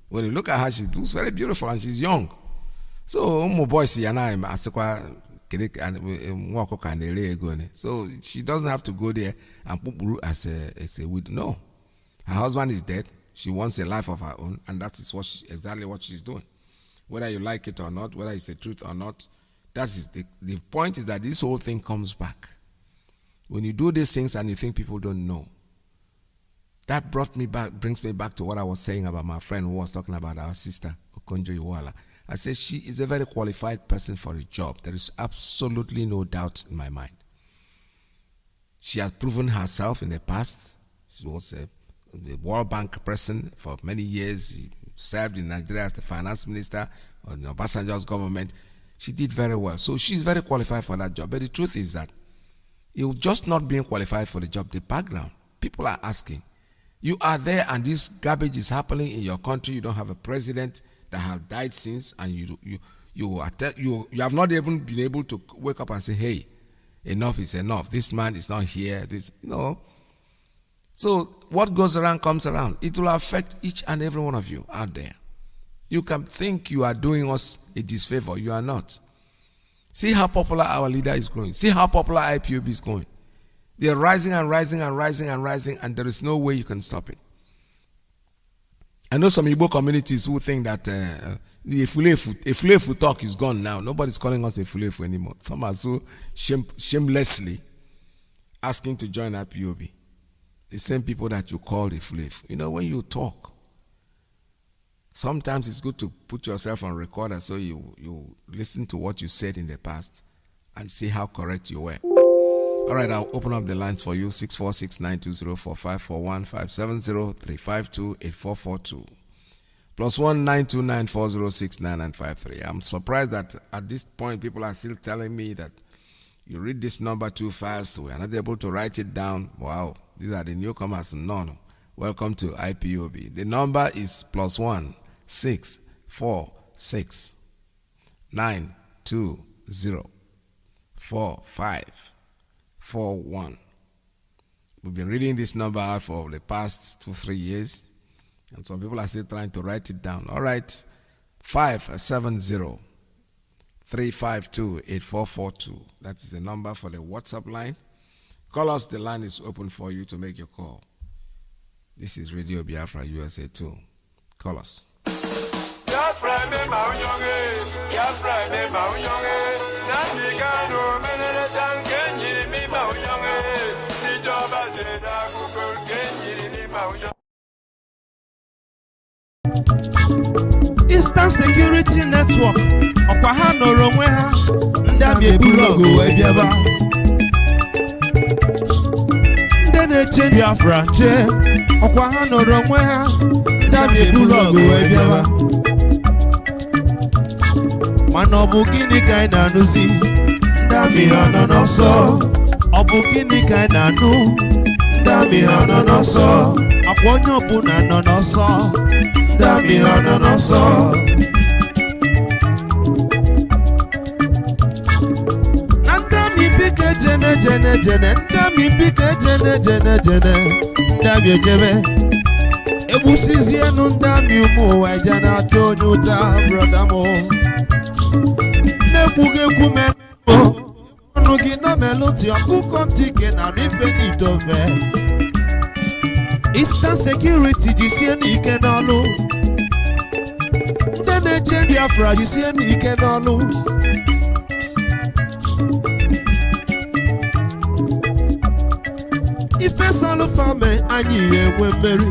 When you look at her, she looks very beautiful and she's young. So, so she doesn't have to go there and put as a widow. No. Her husband is dead. She wants a life of her own, and that is exactly what she's doing. Whether you like it or not, whether it's the truth or not, that is the point is that this whole thing comes back. When you do these things and you think people don't know, that brings me back to what I was saying about my friend who was talking about our sister, Okonjo Iweala. I said she is a very qualified person for a job. There is absolutely no doubt in my mind. She has proven herself in the past. She was a World Bank person for many years. She served in Nigeria as the finance minister in Obasanjo's government. She did very well. So she's very qualified for that job. But the truth is that You're just not being qualified for the job. The background. People are asking. You are there and this garbage is happening in your country. You don't have a president that has died since, and you have not even been able to wake up and say, hey, enough is enough. This man is not here. So what goes around comes around. It will affect each and every one of you out there. You can think you are doing us a disfavor. You are not. See how popular our leader is growing. See how popular IPOB is going. They are rising and rising and rising and rising, and there is no way you can stop it. I know some Igbo communities who think that the Efulefu talk is gone now. Nobody's calling us Efulefu anymore. Some are so shamelessly asking to join IPOB. The same people that you call Efulefu. You know, when you talk, sometimes it's good to put yourself on recorder so you listen to what you said in the past and see how correct you were. All right, I'll open up the lines for you. 646-920-4541-570-352-8442. +1 929-4069-953. I'm surprised that at this point people are still telling me that you read this number too fast. We are not able to write it down. Wow, these are the newcomers. No. Welcome to IPOB. The number is +1 646 920 4541. We've been reading this number out for the past 2-3 years, and some people are still trying to write it down. All right, 570-352-8442. That is the number for the WhatsApp line. Call us. The line is open for you to make your call. This is Radio Biafra USA 2. Call us. Eastern Security Network ọkwa ha nọrọ onwe ha ndị amị eburu ọgụ wee bịaba ndị na-eche Biafra che ọkwa ha nọrọ onwe ha ndị amị eburu ọgụ wee bịaba mana ọ bụ gịnị ka anyị na-anụzi ndị amị ha nọ n'ọsọ ọ bụ gịnị ka anyị na-anụ ndị amị ha nọ n'ọsọ akwa onye ọbụla nọ n'ọsọ ndị amị ha nọ n'ọsọ na ndị amị biko ejene ndị amị biko ejene ndị amị ejebe egbusizienụ ndị amị ụmụ ụwa eje na-atụ onye ụta brọda m na-ekwughị ekwu melụ ọnụ gị nọ melụti ọkụkọ ntị ike na ife n'itofe Eastern Security jisie n'ike n'ọlụ ndị na-eche Biafra jisie n'ike n'ọlụ ife salụ fame anyị enwe mmeri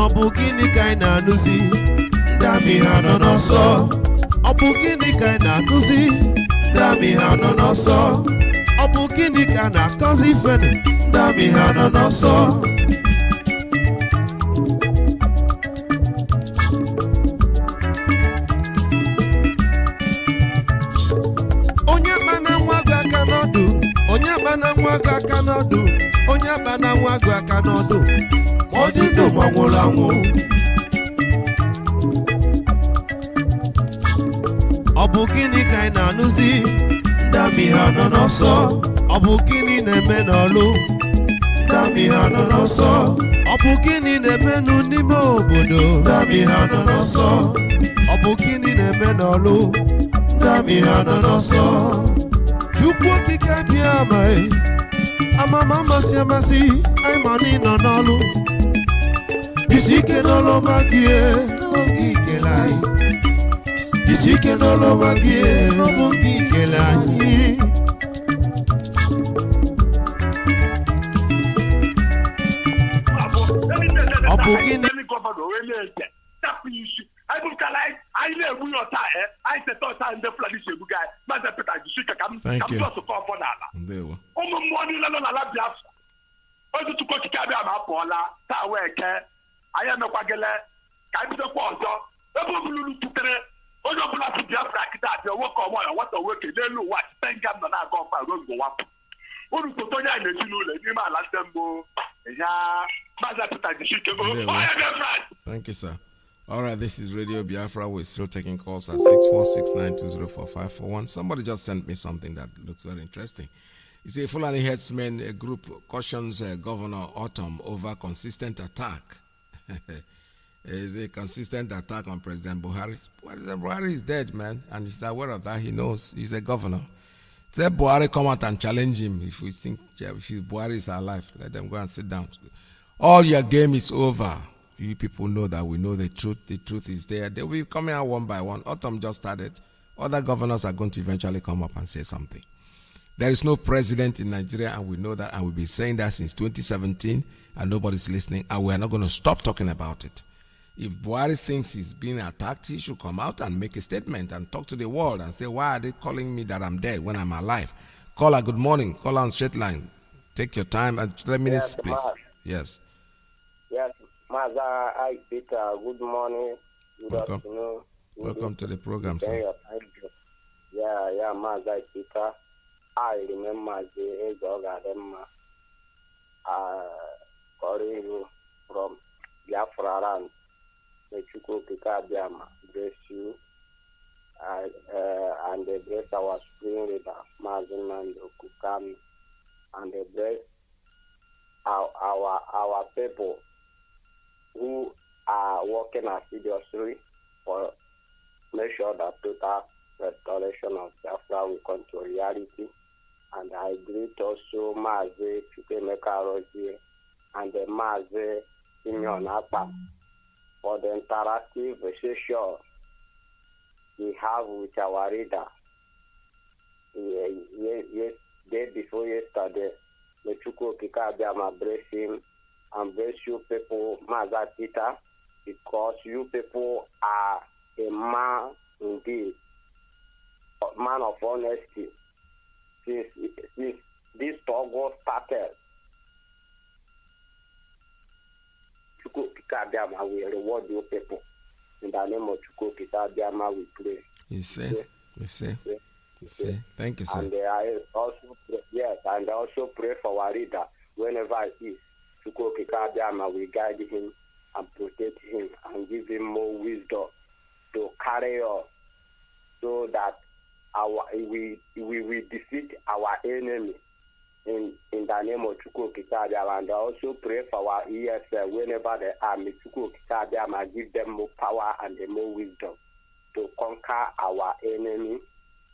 ọ bụ gịnị ka anyị na-anụzi ndị amị ha nọ n'ọsọ ọ bụ gịnị ka anyị na-anụzi ndị amị ha nọ n'ọsọ ọ bụ gịnị ka na-akọzi ifenu ndị amị ha nọ n'ọsọ onye kpana nwa gụ aka n'ọdụ onye kpana nwa gụ aka n'ọdụ onye kpana nwa gụ aka n'ọdụ ọ dị ndụ ma nwụrụ anwụ ọ bụ gịnị ka anyị na-anụzi ndị amị ha nọ n'ọsọ ọ bụ gịnị na-eme n'ọlụ ndị amị ha nọ n'ọsọ ọ bụ gịnị na-emenụ n'ime obodo ndị amị ha nọ n'ọsọ ọ bụ gịnị na-eme n'ọlụ ndị amị ha nọ n'ọsọ Chukwu okike bịa amaghị amama amasị amasị anyị ma na ịnọ n'ọlụ isi ike n'ọlụ ọma gị n'oge ikele anyị isi ike n'ọlụ ọma gị n'oge ikele anyị ọ bụ gịnị Thank you. ụmụ mmụọ niile nọ n'ala Biafra ozi Chukwu okike abịa ma apụọla taa wee kee anyị emekwagele ka anyị bidokwa ọzọ ebe ọbụla tutere onye ọbụla si Biafra kịta abịa nwoke ọmụya nwata nwoke n'elu ụwa site nga nọ na-aga ọfa ruo mgbe wapụ unu foto onye anyị n'ezinụlọ n'ime ala ndị mbụ ya Mazi Peter Jishike Thank you, sir. All right, this is Radio Biafra. We're still taking calls at 646-920-4541. Somebody just sent me something that looks very interesting. You see, Fulani Headsmen group cautions Governor Autumn over consistent attack. Is a consistent attack on President Buhari. President Buhari is dead, man, and he's aware of that. He knows he's a governor. Let Buhari come out and challenge him. If Buhari is alive, let them go and sit down. All your game is over. You people know that we know the truth. The truth is there. They will be coming out one by one. Autumn just started. Other governors are going to eventually come up and say something. There is no president in Nigeria, and we know that, and we've been saying that since 2017, and nobody's listening, and we're not going to stop talking about it. If Buhari thinks he's being attacked, he should come out and make a statement and talk to the world and say, why are they calling me that I'm dead when I'm alive? Caller, good morning. Caller on straight line. Take your time and 3 minutes, yes, please. Yes. Yes, Mazi, Peter. Good morning. Good afternoon. Welcome to the program, sir. Yeah, Mazi, Peter. I remember the age of IRM. Calling you from Biafra land. May Chukwu Kikabiama bless you and bless our spring leader, Mazi Kukami, and bless our people who are working assiduously for make sure that total restoration of Biafra will come to reality. And I greet also Mazi Chukemeka Rosie and the Mazi Simeon Akpa for the interactive session we have with our reader. Day before yesterday, the Chukwu Kikabiama bless him and bless you people, Mazi Peter, because you people are a man indeed, a man of honesty. Since this struggle started, Chukwu Kikabiama will reward you people. In the name of Chukwu Kikabiama, we pray. You say. Thank you, sir. And I also pray, yes, and I also pray for our reader whenever he is. Chukwu Kikabiama will guide him and protect him and give him more wisdom to carry on, so that we defeat our enemy in the name of Chukwu Kikabiama. And I also pray for our ESL whenever they are. May Chukwu Kikabiama give them more power and more wisdom to conquer our enemy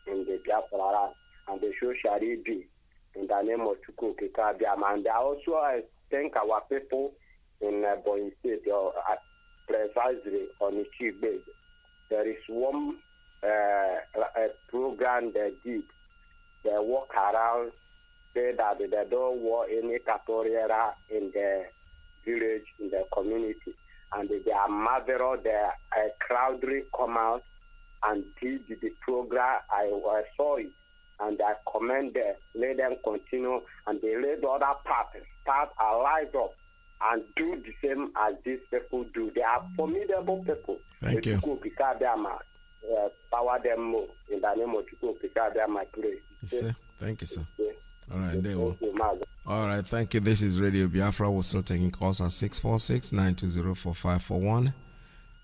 in the Biafra, and the show shall it be in the name of Chukwu Kikabiama. And I also thank our people in Bonny State, precisely on the chief base. There is one a program they did. They walk around, say that they don't want any capoeira in the village, in the community. And they are marvelous. They crowdly come out and did the program. I saw it, and I commend them. Let them continue, and they let the other parties start alive up and do the same as these people do. They are formidable people. Thank you. Power them more in the name of Chukwu Kikabiama, pray. Thank you, sir. All right, there we go. All right, thank you. This is Radio Biafra. We're still taking calls at 646-920-4541,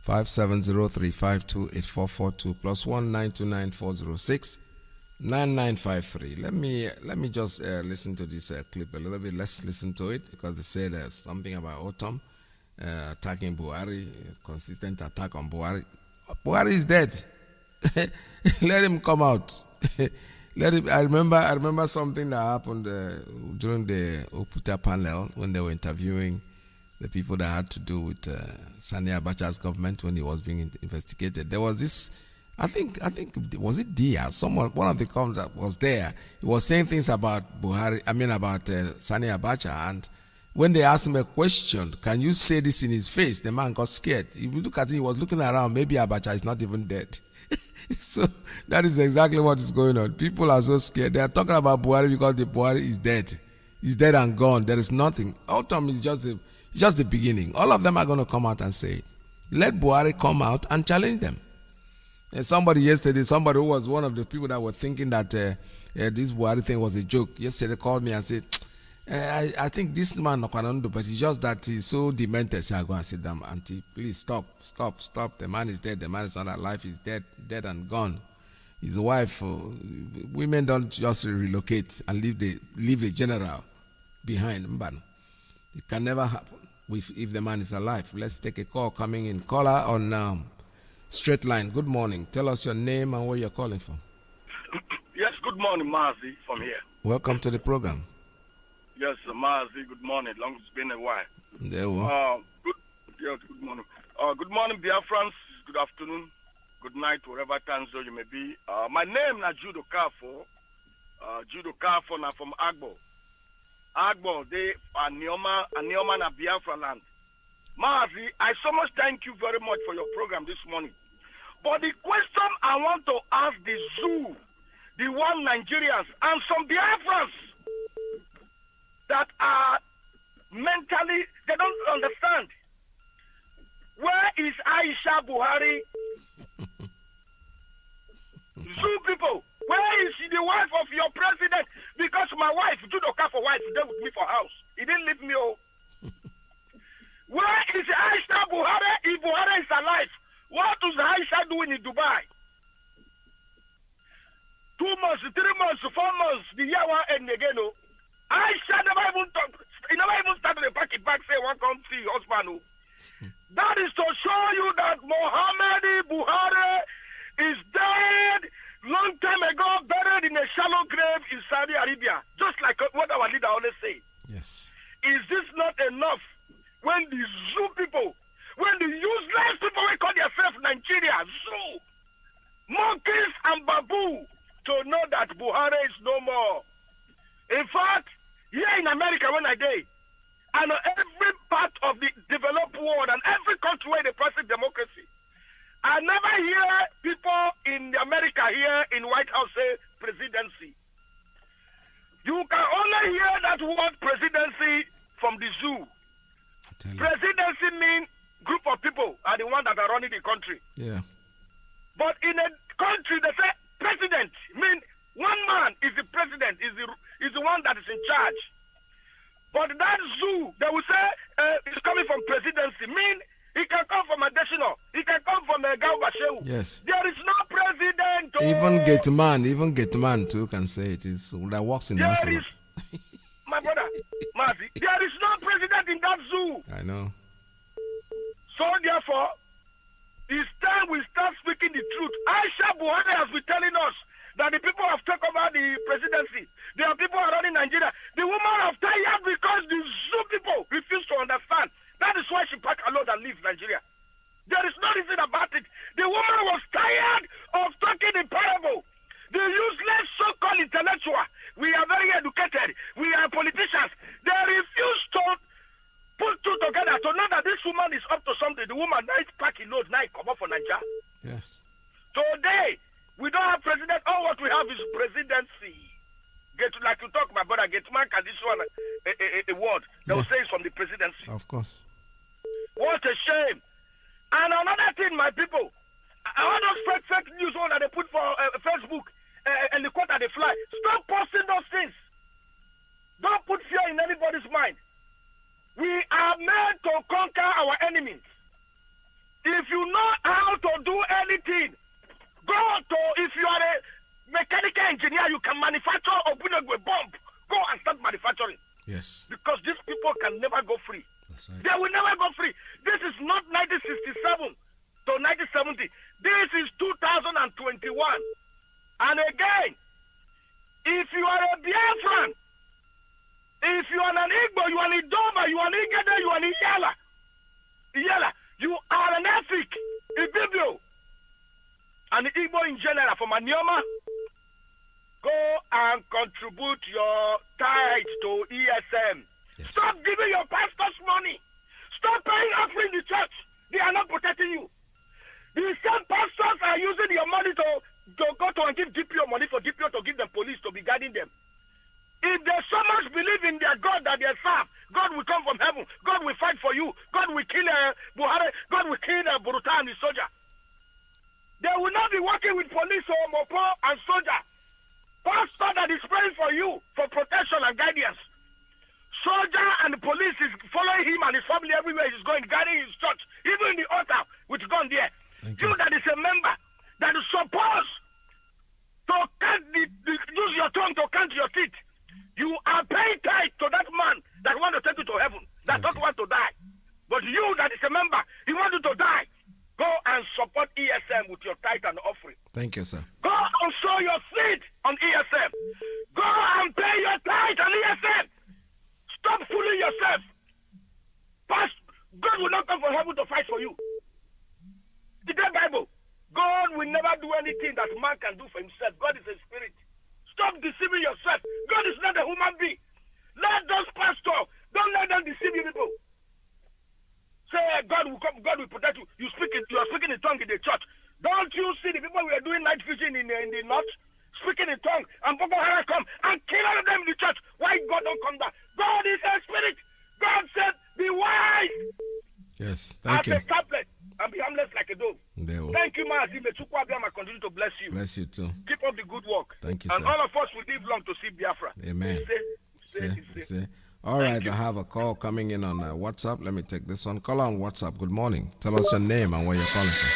570-352-8442, +1 929-406-9953. Let me just listen to this clip a little bit. Let's listen to it, because they say there's something about Autumn attacking Buhari, consistent attack on Buhari. Buhari is dead. Let him come out. Let him. I remember something that happened during the Oputa panel when they were interviewing the people that had to do with Sani Abacha's government when he was being investigated. There was this. I think was it Dia? One of the comments that was there. He was saying things about Buhari. I mean about Sani Abacha, and when they asked him a question, can you say this in his face? The man got scared. If you look at it, he was looking around. Maybe Abacha is not even dead. So that is exactly what is going on. People are so scared. They are talking about Buhari because the Buhari is dead. He's dead and gone. There is nothing. Autumn is just the beginning. All of them are going to come out and say it. Let Buhari come out and challenge them. And somebody who was one of the people that were thinking that this Buhari thing was a joke, yesterday called me and said, I think this man not going to do, but it's just that he's so demented. So I go and sit down, auntie, please stop. The man is dead. The man is not alive. He's dead and gone. His wife, women don't just relocate and leave the general behind. But it can never happen if the man is alive. Let's take a call coming in. Caller on straight line. Good morning. Tell us your name and where you're calling from. Yes, good morning, Mazi, from here. Welcome to the program. Yes, Mazi, good morning. Long it's been a while. There we are. Good morning. Good morning, Biafrans. Good afternoon. Good night, wherever time zone you may be. My name is Judo Kafo. Judo Kafo, na from Agbo. Agbo, they are Nioma na Biafra land. Mazi, I so much thank you very much for your program this morning. But the question I want to ask the zoo, the one Nigerians, and some Biafrans that are mentally, they don't understand. Where is Aisha Buhari? Zoo people, where is the wife of your president? Because my wife, Judo Kafo wife, stayed with me for house. He didn't leave me. Where is Aisha Buhari? If Buhari is alive, what is Aisha doing in Dubai? 2 months, 3 months, 4 months, the year one end again. Aisha never even started a packet back, say, one come see husband. That is to show you that Mohammed Buhari is dead long time ago, buried in a shallow grave in Saudi Arabia. Just like what our leader always say. Yes. Is this not enough? When the zoo people, when the useless people we call themselves Nigeria, zoo, monkeys and baboon, to know that Buhari is no more. In fact, here in America when I did, and every part of the developed world and every country where they practice democracy, I never hear people in America here in White House say presidency. You can only hear that word presidency from the zoo. Presidency means group of people are the ones that are running the country. Yeah. But in a country, they say president means one man is the president, is the one that is in charge. But that zoo, they will say it's coming from presidency. Mean he can come from Adesina, he can come from Gaubashew. Yes. There is no president. Even Gateman too can say it is that works in that zoo. My brother, Mazi, there is no president in that zoo. I know. So therefore, it's time we start speaking the truth. Aisha Buhari has been telling us that the people have taken over the presidency. There are people running Nigeria. The woman have tired because the zoo people refuse to understand. That is why she packed a load and leave Nigeria. There is no reason about it. The woman was tired of talking in parable. The useless so-called intellectual. We are very educated. We are politicians. They refuse to put two together to know that this woman is up to something. The woman now is packing loads, now come up for Nigeria. Yes. Today, we don't have president. All what we have is presidency. Like you talk, my brother, Gateman can this one a word. They will say it's from the presidency. Of course. What a shame. And another thing, my people, all those fake news that they put for Facebook and the quote that they fly. Stop posting those things. Don't put fear in anybody's mind. We are meant to conquer our enemies. If you know how to do anything, if you are a mechanical engineer, you can manufacture or put a bomb. Go and start manufacturing. Yes. Because these people can never go free. That's right. They will never go free. This is not 1967 to 1970. This is 2021. And again, if you are a Biafran, if you are an Igbo, you are an Idoma, you are an Igede, you are an Iyala, you are an Efik, Ibibio, and the Igbo in general from Anioma, go and contribute your tithe to ESM. Yes. Stop giving your pastors money. Stop paying offering the church. They are not protecting you. The same pastors are using your money to Buhari, God will kill Buruta and the soldier. They will not be working with police or Mopo and soldier. Pastor that is praying for you for protection and guidance. Soldier and police is following him and his family everywhere he's going, guarding his church, even in the altar with gun there. You that is a member that is supposed to count use your tongue to count your teeth. You are paying tithe to that man that want to take you to heaven, that don't want to die. But you that is a member, he wants you to die. Go and support ESM with your tithe and offering. Thank you, sir. Go and sow your seed on ESM. Go and pay your tithe on ESM. Stop fooling yourself. Past, God will not come from heaven to fight for you. The Bible. God will never do anything that man can do for himself. God is a spirit. Stop deceiving yourself. God is not a human being. Let those pastors, don't let them deceive you people. Say God will come, God will protect you. You are speaking in tongue in the church. Don't you see the people we are doing night vision in the north? Speaking in tongue, and Boko Haram come and kill all of them in the church. Why God don't come down? God is a spirit. God said, be wise. Yes, thank you. As a tablet and be harmless like a dove. Thank you, Mazi. May Chukwuabiama continue to bless you. Bless you too. Keep up the good work. Thank you, and sir. all of us will live long to see Biafra. Amen. See. All right, I have a call coming in on WhatsApp. Let me take this one. Call on WhatsApp. Good morning. Tell us your name and where you're calling from.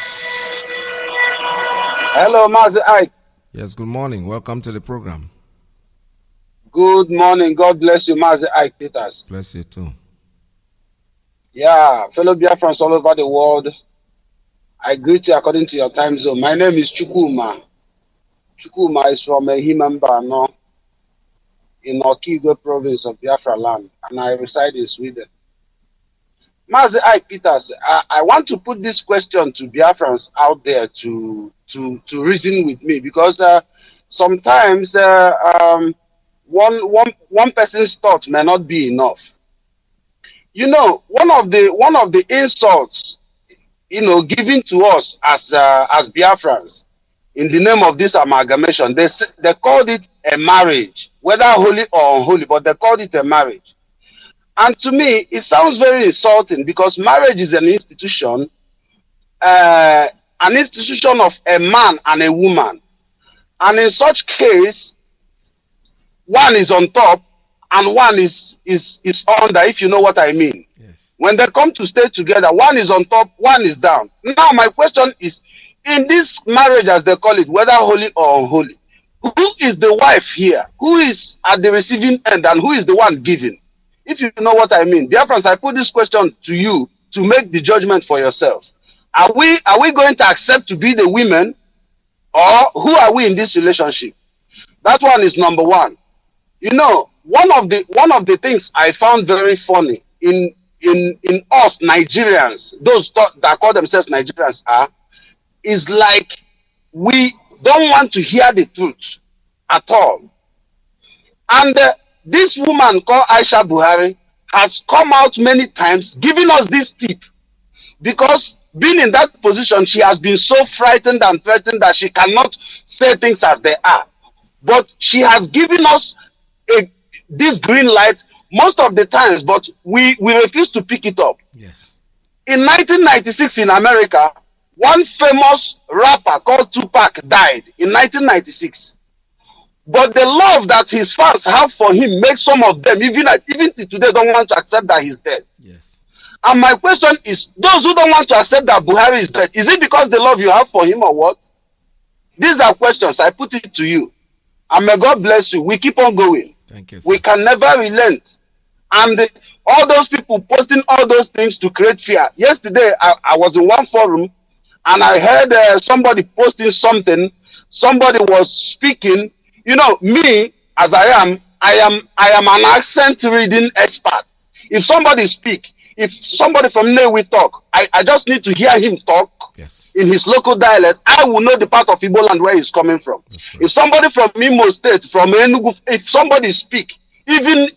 Hello, Mazi Iyke. Yes, good morning. Welcome to the program. Good morning. God bless you, Mazi Iyke Peters. Bless you too. Yeah, fellow Biafrans all over the world, I greet you according to your time zone. My name is Chukwuma. Chukwuma is from Himambano in Okigwe province of Biafra land, and I reside in Sweden. Mazi Iyke Peters, I want to put this question to Biafrans out there to reason with me, because sometimes one person's thought may not be enough. You know, one of the insults, given to us as Biafrans in the name of this amalgamation, they called it a marriage, whether holy or unholy, but they called it a marriage. And to me, it sounds very insulting, because marriage is an institution of a man and a woman. And in such case, one is on top and one is under, if you know what I mean. Yes. When they come to stay together, one is on top, one is down. Now, my question is, in this marriage, as they call it, whether holy or unholy, who is the wife here? Who is at the receiving end and who is the one giving? If you know what I mean. Biafrans, I put this question to you to make the judgment for yourself. Are we going to accept to be the women, or who are we in this relationship? That one is number one. You know, one of the things I found very funny in us Nigerians, those that call themselves Nigerians is like we don't want to hear the truth at all. And this woman called Aisha Buhari has come out many times giving us this tip, because being in that position, she has been so frightened and threatened that she cannot say things as they are. But she has given us this green light most of the times, but we refuse to pick it up. Yes. In 1996 in America, one famous rapper called Tupac died in 1996. But the love that his fans have for him makes some of them, even till today, don't want to accept that he's dead. Yes. And my question is, those who don't want to accept that Buhari is dead, is it because the love you have for him or what? These are questions. I put it to you. And may God bless you. We keep on going. Thank you, sir. We can never relent. And all those people posting all those things to create fear. Yesterday, I was in one forum and I heard somebody posting something. Somebody was speaking. You know, me, as I am an accent reading expert. If somebody speak, if somebody from Newi talk, I just need to hear him talk. Yes. In his local dialect, I will know the part of Igbo land where he's coming from. If somebody from Imo State, from Enugu, if somebody speak, even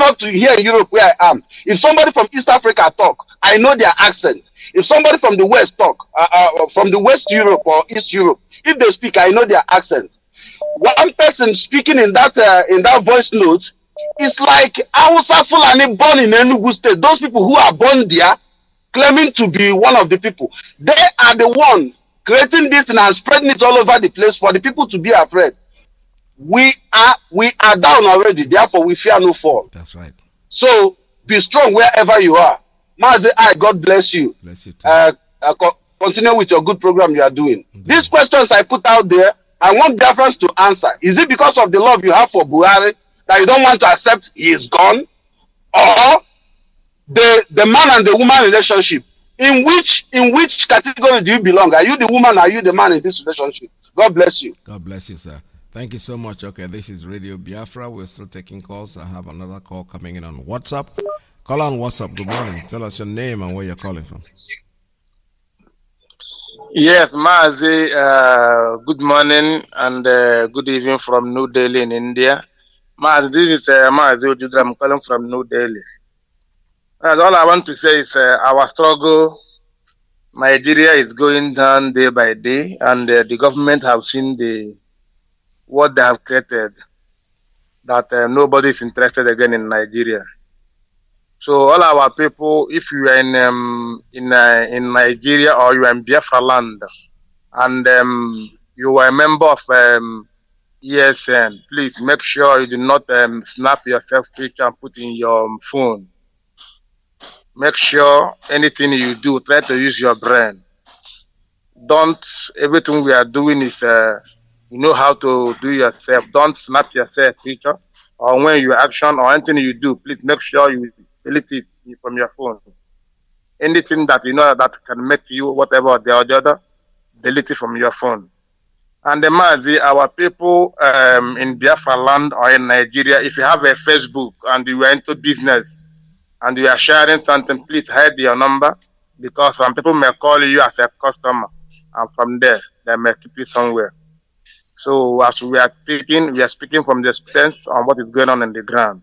up to here in Europe where I am, if somebody from East Africa talk, I know their accent. If somebody from the West talk, from the West Europe or East Europe, if they speak, I know their accent. One person speaking in that voice note It's like Hausa Fulani born in Enugu State. Those people who are born there, claiming to be one of the people, they are the one creating this thing and spreading it all over the place for the people to be afraid. We are down already, therefore we fear no fall. That's right. So be strong wherever you are. Mazi, God bless you. Bless you too. Continue with your good program you are doing. These questions I put out there, I want Biafrans to answer. Is it because of the love you have for Buhari that you don't want to accept he is gone? Or the man and the woman relationship? In which category do you belong? Are you the woman? Are you the man in this relationship? God bless you. God bless you, sir. Thank you so much. Okay, this is Radio Biafra. We're still taking calls. I have another call coming in on WhatsApp. Call on WhatsApp. Good morning. Tell us your name and where you're calling from. Yes, Mazi, good morning and good evening from New Delhi in India. Mazi, this is Mazi Ojudra. I'm calling from New Delhi. All I want to say is our struggle, Nigeria is going down day by day, and the government have seen what they have created, that nobody is interested again in Nigeria. So all our people, if you are in Nigeria or you are in Biafra land, and you are a member of ESN, please make sure you do not snap yourself picture and put in your phone. Make sure anything you do, try to use your brain. Everything we are doing is, you know how to do yourself. Don't snap yourself picture, or when you action or anything you do, please make sure you delete it from your phone. Anything that you know that can make you whatever or the other, delete it from your phone. And the Mazi, our people in Biafra land or in Nigeria, if you have a Facebook and you are into business and you are sharing something, please hide your number, because some people may call you as a customer, and from there they may keep you somewhere. So as we are speaking from the experience on what is going on in the ground.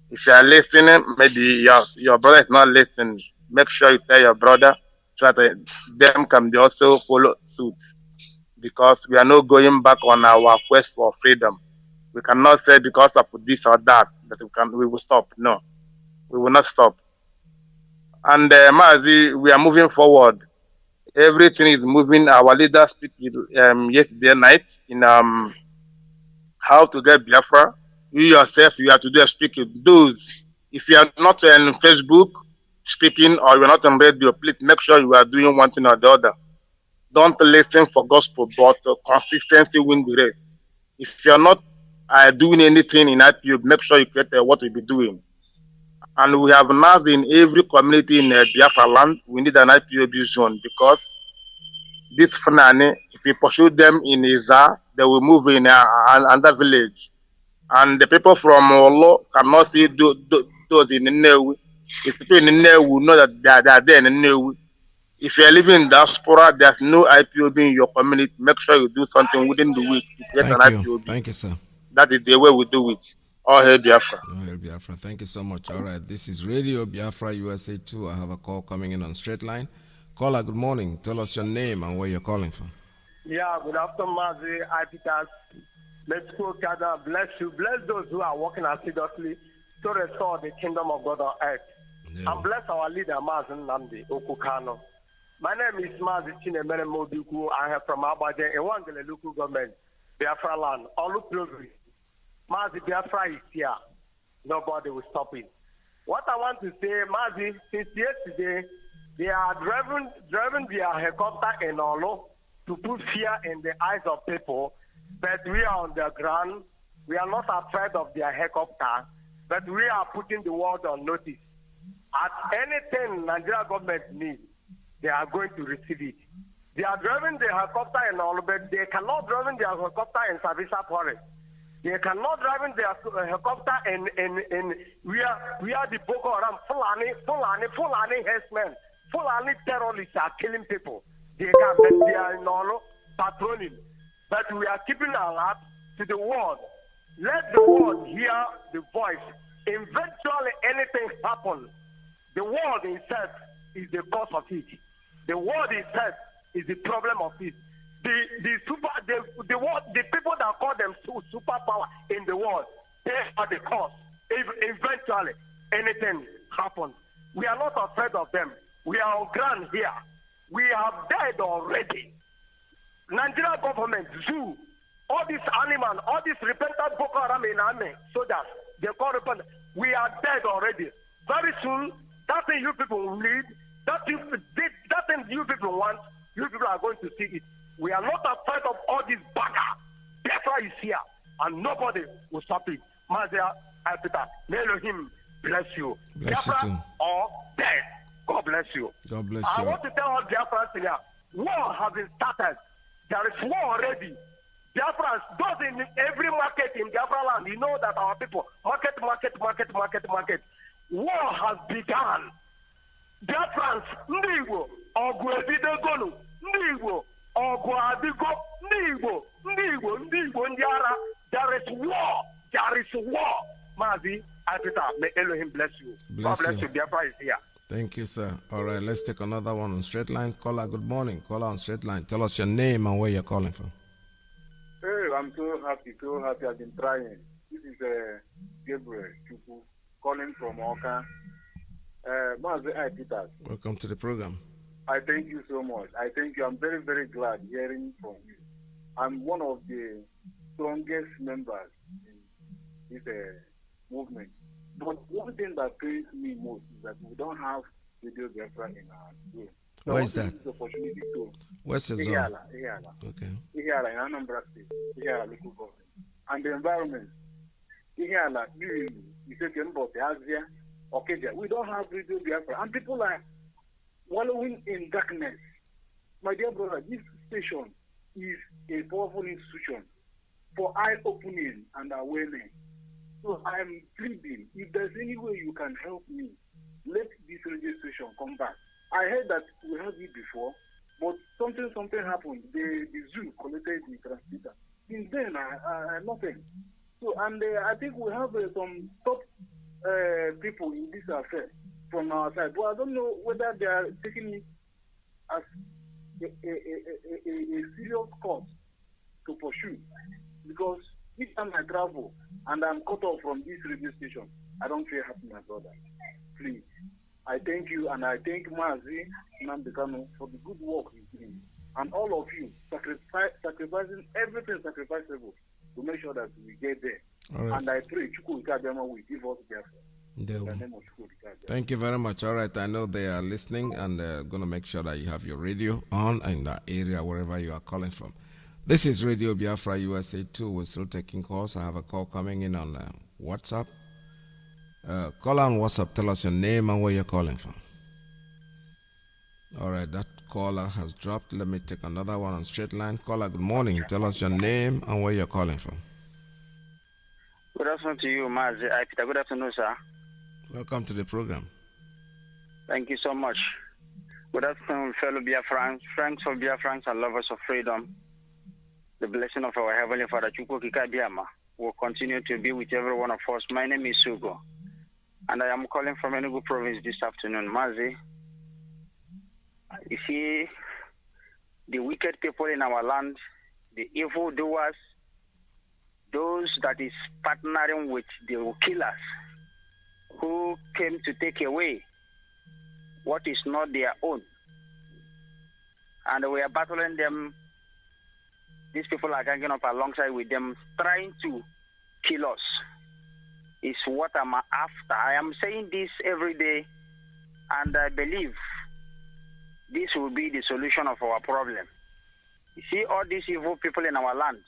If you are listening, maybe your brother is not listening, make sure you tell your brother so that them can also follow suit. Because we are not going back on our quest for freedom. We cannot say because of this or that we will stop. No, we will not stop. And Mazi, we are moving forward. Everything is moving. Our leader speak yesterday night in how to get Biafra. You yourself, you have to do a speaking. Those, if you are not on Facebook speaking or you are not on radio, please make sure you are doing one thing or the other. Don't listen for gospel, but consistency win the race. If you are not doing anything in IPO, make sure you create what we be doing. And we have now in every community in Biafra land, we need an IPOB zone, because this Fulani, if we pursue them in Iza, they will move in another village. And the people from Olo cannot see those in Nnewi. If people in Nnewi will know that they are there in Nnewi. If you are living in diaspora, there's no IPOB in your community. Make sure you do something within the week to get an IPOB. Thank you, sir. That is the way we do it. All hail Biafra. All hail Biafra. Thank you so much. All right, this is Radio Biafra USA 2. I have a call coming in on straight line. Caller, good morning. Tell us your name and where you're calling from. Yeah, good afternoon, Mazi. I Peters. Let's go, God bless you. Bless those who are working assiduously to restore the kingdom of God on earth. Yeah. And bless our leader, Mazi Nnamdi Okukano. My name is Mazi Chinemere Moduku. I am from Abaje, in Wangele local government, Biafra land. All progress. Mazi, Biafra is here. Nobody will stop it. What I want to say, Mazi, since yesterday, they are driving their helicopter in Olo to put fear in the eyes of people. But we are on the ground. We are not afraid of their helicopter, but we are putting the world on notice. At anything Nigeria government needs, they are going to receive it. They are driving the helicopter in Olo, but they cannot drive the helicopter in Savisa Forest. They cannot drive their helicopter in where the Boko Haram, Fulani herdsmen, Fulani terrorists are killing people. They are in Olo patrolling. But we are keeping alert to the world. Let the world hear the voice. Eventually anything happens. The world itself is the cause of it. The world itself is the problem of it. The people that call them superpower in the world, they are the cause. if eventually anything happens. We are not afraid of them. We are on ground here. We are dead already. Nigerian government, zoo, all these animals, all these repentant Boko Haram in army, soldiers, they call repentant. We are dead already. Very soon, that thing you people need, that thing you people want, you people are going to see it. We are not afraid of all this bagger. Biafra is here, and nobody will stop it. Mazia, Alpita, may Elohim bless you. Bless Biafra you too. or dead. God bless you. God bless I you. want to tell all Biafrans here, war has been started. There is war already. Biafrans, those in every market in Biafra land, you know that our people, market. War has begun. Biafrans, ndị Igbo, ọgụ ebidogonu, ndị Igbo, ọgụ adịgo, ndị Igbo, ndị ara, there is war. Mazi, Alpita, may Elohim bless you. Bless God bless you. you. Biafra is here. Thank you, sir. All right, let's take another one on straight line. Caller, good morning. Caller on straight line. Tell us your name and where you're calling from. Hey, I'm so happy. I've been trying. This is Gabriel Chuku calling from Oka. Mazi Peters. Welcome to the program. I thank you so much. I thank you. I'm very, very glad hearing from you. I'm one of the strongest members in this movement. But one thing that pains me most is that we don't have Radio Biafra in our zone. So Where is that? This opportunity to Where's the zone? Ihiala. Okay. Ihiala in Anambra State. Ihiala local government. And the environment. Ihiala, you say Asia, Okeja. We don't have Radio Biafra. And people are wallowing in darkness. My dear brother, this station is a powerful institution for eye-opening and awareness. So I'm pleading, if there's any way you can help me, let this radio station come back. I heard that we had it before, but something happened. The zoo collected the transmitter. Since then, nothing. So, and I think we have some top people in this affair from our side. But I don't know whether they are taking it as a serious cause to pursue. Because each time I travel and I'm cut off from this radio station, I don't feel happy, my brother. Please. I thank you, and I thank Mazi Nambekano for the good work he's doing. And all of you sacrificing everything sacrificable to make sure that we get there. All right. And I pray Chukwu Ikabiyama will give us Biafra. In the name of Chukwu Ikabiyama. Thank you very much. All right, I know they are listening and going to make sure that you have your radio on in that area, wherever you are calling from. This is Radio Biafra USA 2. We're still taking calls. I have a call coming in on WhatsApp. Call on WhatsApp. Tell us your name and where you're calling from. All right, that caller has dropped. Let me take another one on straight line. Caller, good morning. Tell us your name and where you're calling from. Good afternoon to you, Mazi. Peter. Good afternoon, sir. Welcome to the program. Thank you so much. Good afternoon, fellow Biafrans, friends of Biafrans and lovers of freedom. The blessing of our Heavenly Father, Chukwu Ikabiyama, will continue to be with every one of us. My name is Sugo, and I am calling from Enugu province this afternoon. Mazi, you see, the wicked people in our land, the evil doers, those that is partnering with the killers who came to take away what is not their own. And we are battling them. These people are ganging up alongside with them, trying to kill us. Is what I'm after. I am saying this every day, and I believe this will be the solution of our problem. You see, all these evil people in our land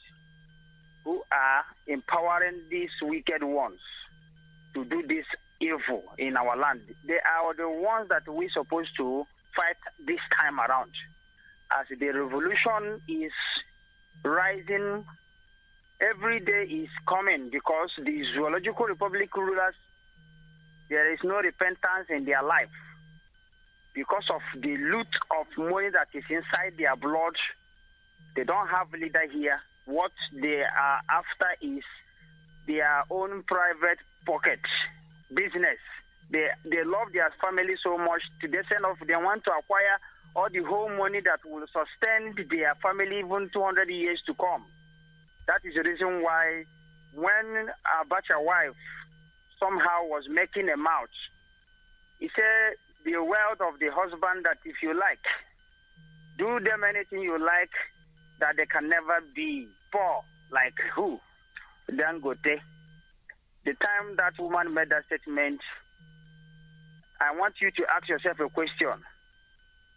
who are empowering these wicked ones to do this evil in our land, they are the ones that we're supposed to fight this time around. As the revolution is rising, every day is coming, because the Zoological Republic rulers, there is no repentance in their life. Because of the loot of money that is inside their blood, they don't have leader here. What they are after is their own private pocket business. They love their family so much to the extent of they want to acquire all the whole money that will sustain their family even 200 years to come. That is the reason why when Abacha's wife somehow was making a mouth. He said, the wealth of the husband, that if you like, do them anything you like, that they can never be poor. Like who? Dangote. The time that woman made that statement, I want you to ask yourself a question.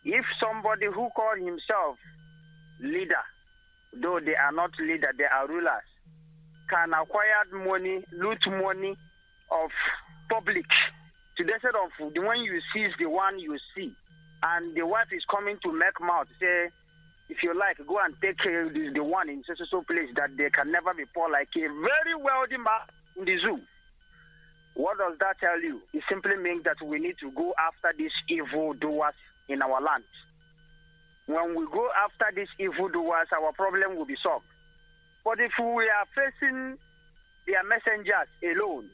If somebody who called himself leader, though they are not leader, they are rulers, can acquire money, loot money of public, to the extent of the one you see is the one you see, and the wife is coming to make mouth, say, if you like, go and take care of the one in so place, that they can never be poor, like a very wealthy man in the zoo. What does that tell you? It simply means that we need to go after these evil doers in our land. When we go after these evil doers, our problem will be solved. But if we are facing their messengers alone,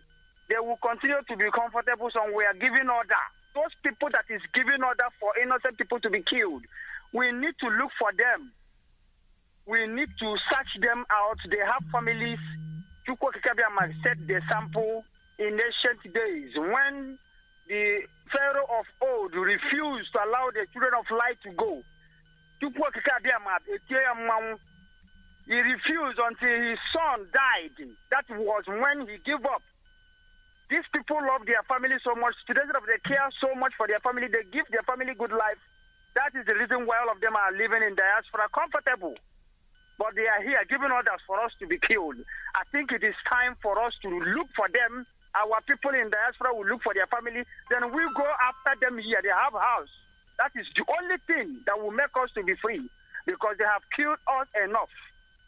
they will continue to be comfortable somewhere, giving order. Those people that is giving order for innocent people to be killed, we need to look for them. We need to search them out. They have families. Chukwu Kikabiama set the sample in ancient days when the Pharaoh of old refused to allow the children of light to go. Chukwu Kikabiama, he refused until his son died. That was when he gave up. These people love their family so much. To the extent of they care so much for their family, they give their family good life. That is the reason why all of them are living in diaspora comfortable. But they are here giving orders for us to be killed. I think it is time for us to look for them. Our people in diaspora will look for their family. Then we go after them here. They have a house. That is the only thing that will make us to be free, because they have killed us enough.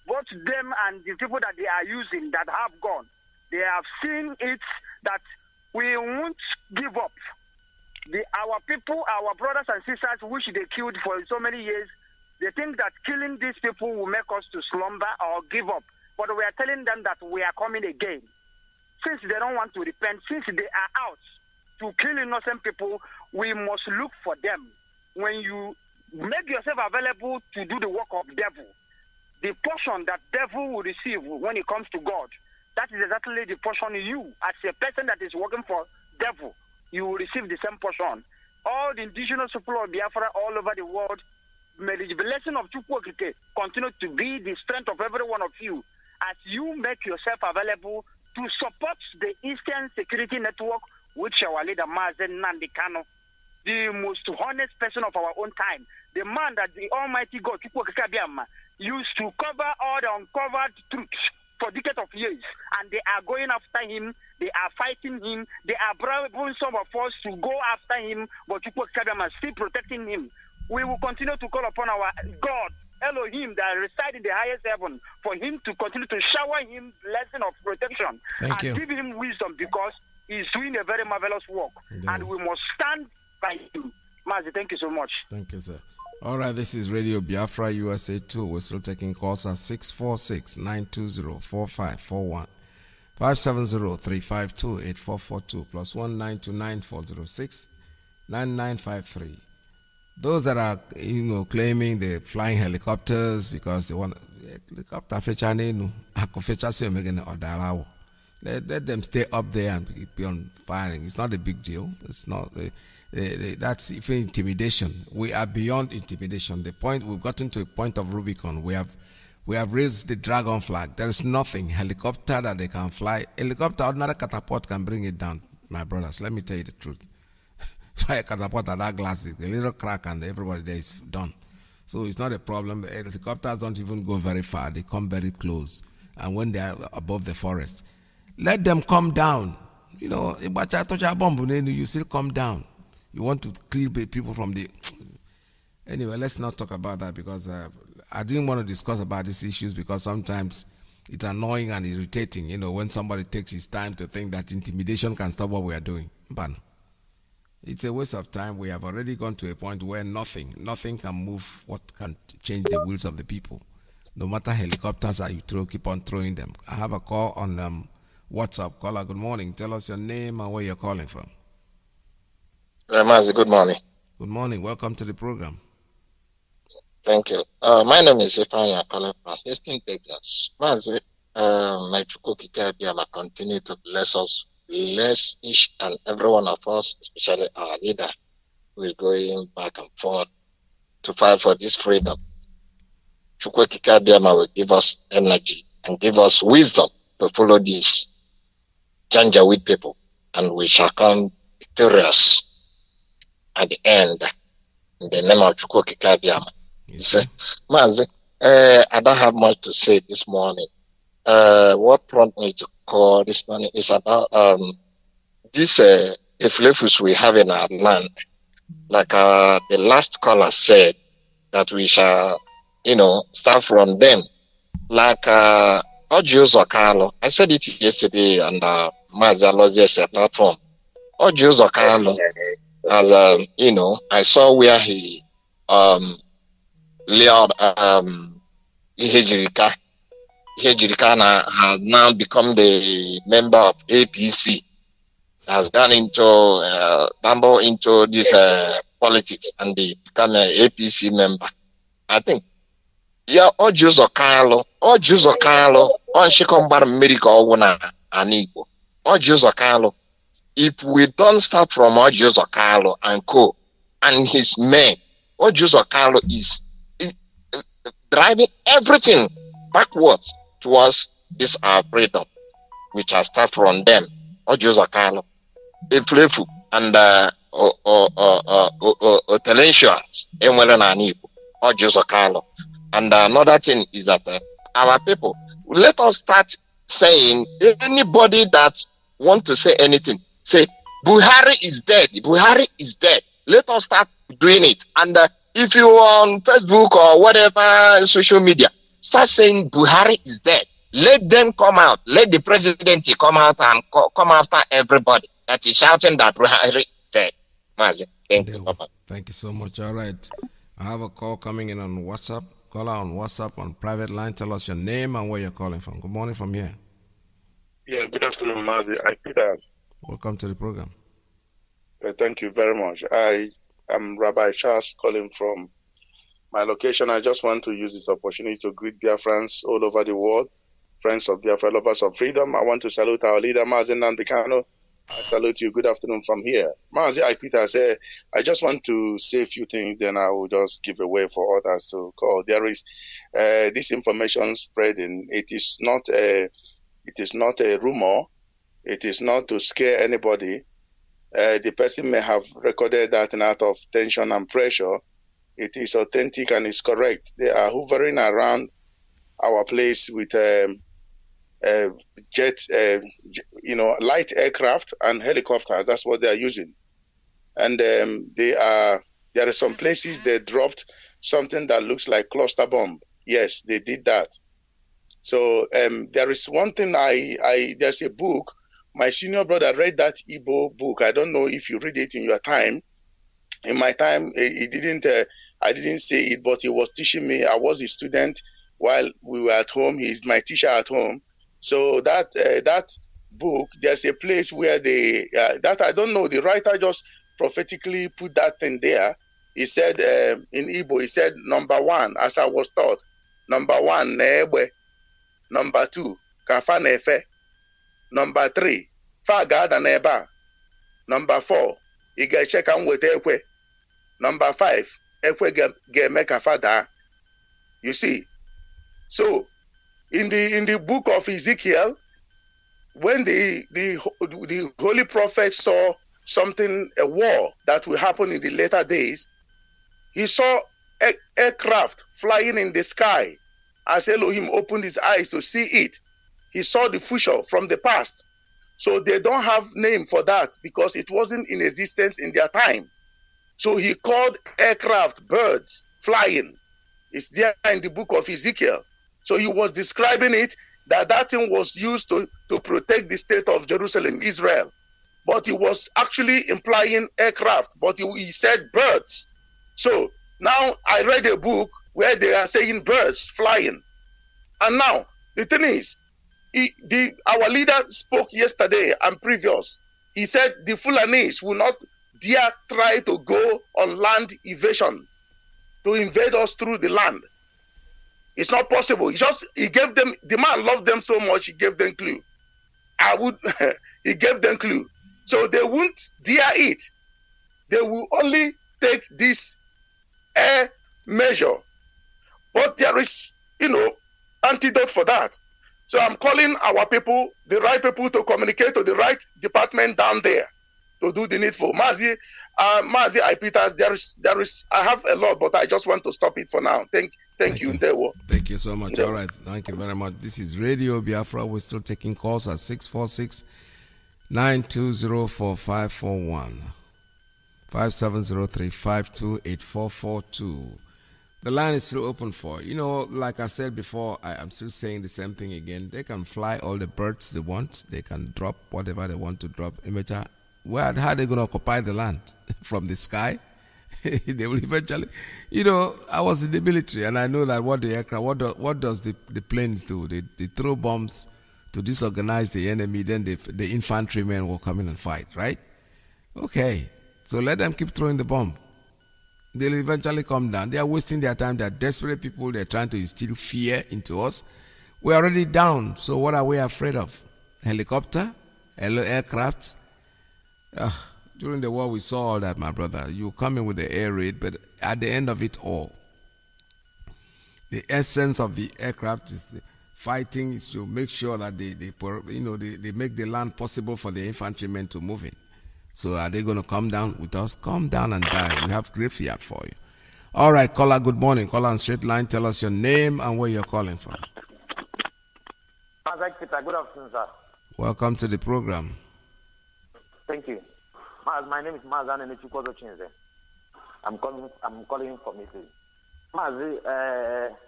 Both them and the people that they are using that have gone. They have seen it that we won't give up. Our people, our brothers and sisters, which they killed for so many years, they think that killing these people will make us to slumber or give up. But we are telling them that we are coming again. Since they don't want to repent, since they are out to kill innocent people, we must look for them. When you make yourself available to do the work of devil, the portion that devil will receive when it comes to God, that is exactly the portion you, as a person that is working for devil, you will receive the same portion. All the indigenous people of Biafra all over the world, may the blessing of Chukwu Okike continue to be the strength of every one of you as you make yourself available to support the Eastern Security Network, which our leader Mazi Nandikano, the most honest person of our own time, the man that the Almighty God, Chukwu Okike Abiyama, used to cover all the uncovered truths for decades of years, and they are going after him, they are fighting him, they are bribing some of us to go after him, but Chukwu Okike is still protecting him. We will continue to call upon our God, Elohim, that resides in the highest heaven, for him to continue to shower him blessing of protection and give him wisdom, because he's doing a very marvelous work, and we must stand by him. Mazi, thank you so much. Thank you, sir. All right, this is Radio Biafra USA 2. We're still taking calls at 646-920-4541, 570-352-8442, plus 1929406-9953. Those that are, claiming they're flying helicopters because they want helicopter feature, let them stay up there and be on firing. It's not a big deal. It's not. That's even intimidation. We are beyond intimidation. The point, we've gotten to a point of Rubicon. We have raised the dragon flag. There is nothing helicopter that they can fly. Helicopter, ordinary catapult can bring it down. My brothers, let me tell you the truth. Fire catapult at that glass, a little crack, and everybody there is done. So it's not a problem. The helicopters don't even go very far. They come very close. And when they are above the forest, let them come down. You still come down. You want to clear people from the... Anyway, let's not talk about that, because I didn't want to discuss about these issues, because sometimes it's annoying and irritating, when somebody takes his time to think that intimidation can stop what we are doing. But it's a waste of time. We have already gone to a point where nothing can move what can change the wills of the people. No matter helicopters that you throw, keep on throwing them. I have a call on WhatsApp. Caller, good morning. Tell us your name and where you're calling from. Mazi, good morning. Good morning. Welcome to the program. Thank you. My name is Ifeanyi. I'm calling from Houston, Texas. Mazi, may Chukwu Okike Abiyama continue to bless us lest each and every one of us, especially our leader, who is going back and forth to fight for this freedom, Chukwuokike Abiyama will give us energy and give us wisdom to follow these Janjaweed people, and we shall come victorious at the end in the name of Chukwuokike Abiyama. Mazi, I don't have much to say this morning. What prompted me to call this morning is about this effluvius we have in our land. Like the last caller said, that we shall, start from them. Like Ojius Okalo, I said it yesterday, and Mazi Alozie platform. Ojius Okalo, as I saw where he Leon Iyke has now become the member of APC. Has gone into this politics and become an APC member. I think, Ojius Okalo, on Shikombar America and Igbo. Ojius Okalo, if we don't start from Ojius Okalo and co and his men, Ojius Okalo is driving everything backwards towards this our freedom, which has started from them. Ojius Okalo, Eflefu, and Telentials, Ojius Okalo. And another thing is that our people, let us start saying, anybody that want to say anything, say, Buhari is dead, Buhari is dead. Let us start doing it. And if you are on Facebook or whatever social media, start saying Buhari is dead. Let them come out. Let the president come out and come after everybody that is shouting that Buhari is dead. Mazi, thank you, Papa. Thank you so much. All right. I have a call coming in on WhatsApp. Caller on WhatsApp on private line. Tell us your name and where you're calling from. Good morning from here. Yeah, good afternoon, Mazi. Peters. Welcome to the program. Thank you very much. I am Rabbi Charles calling from my location. I just want to use this opportunity to greet Biafrans all over the world, friends of Biafra, lovers of freedom. I want to salute our leader, Mazi Nnamdi. I salute you. Good afternoon from here. Mazi, I just want to say a few things, then I will just give away for others to call. There is this information spreading. It is not a rumor. It is not to scare anybody. The person may have recorded that out of tension and pressure. It is authentic and is correct. They are hovering around our place with jets, light aircraft and helicopters. That's what they are using. And there are some places they dropped something that looks like cluster bomb. Yes, they did that. So there is one thing there's a book. My senior brother read that Igbo book. I don't know if you read it in your time. In my time, I didn't say it, but he was teaching me. I was a student while we were at home. He's my teacher at home. So that book, there's a place where that I don't know, the writer just prophetically put that thing there. He said in Igbo, he said, number one, as I was taught, number one, neebe. Number two, kafa nefe. Number three, fa gada neba. Number four, iga check and wete ekwe. Number five, ekwe ge kafa da. You see, so in the book of Ezekiel, when the holy prophet saw something, a war that will happen in the later days, he saw aircraft flying in the sky. As Elohim opened his eyes to see it, he saw the future from the past. So they don't have name for that because it wasn't in existence in their time. So he called aircraft birds flying. It's there in the book of Ezekiel. So he was describing it, that thing was used to protect the state of Jerusalem, Israel. But he was actually implying aircraft, but he said birds. So now I read a book where they are saying birds flying. And now the thing is, our leader spoke yesterday and previous. He said the Fulanis will not dare try to go on land invasion to invade us through the land. It's not possible. He gave them, the man loved them so much, he gave them clue. he gave them clue. So they won't dare it. They will only take this air measure. But there is, antidote for that. So I'm calling our people, the right people, to communicate to the right department down there to do the needful. Mazi, Peters, there is. I have a lot, but I just want to stop it for now. Thank you. Thank you so much. All right. Thank you very much. This is Radio Biafra. We're still taking calls at 646-920-4541, 5703-528442. The line is still open for, like I said before, I'm still saying the same thing again. They can fly all the birds they want. They can drop whatever they want to drop. How are they going to occupy the land? From the sky? They will eventually, I was in the military and I know that what does the planes do? They throw bombs to disorganize the enemy, then the infantrymen will come in and fight, right? Okay, so let them keep throwing the bomb. They'll eventually come down. They are wasting their time. They're desperate people. They're trying to instill fear into us. We're already down, so what are we afraid of? Helicopter? Aircraft? During the war, we saw all that, my brother. You come in with the air raid, but at the end of it all, the essence of the aircraft is the fighting is to make sure that they make the land possible for the infantrymen to move in. So are they going to come down with us? Come down and die. We have graveyard for you. All right, caller, good morning. Caller on straight line. Tell us your name and where you're calling from. Good afternoon, sir. Welcome to the program. Thank you. My name is Mazi. I'm calling from Italy. Mazi,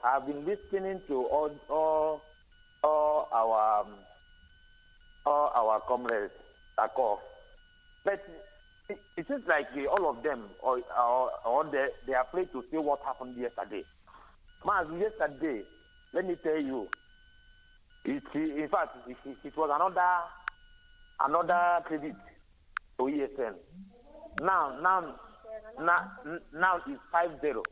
I've been listening to all our comrades that call, but it seems like all of them or they are afraid to say what happened yesterday. Mazi, yesterday, let me tell you, it was another credit to ESN. Now it's 5-0.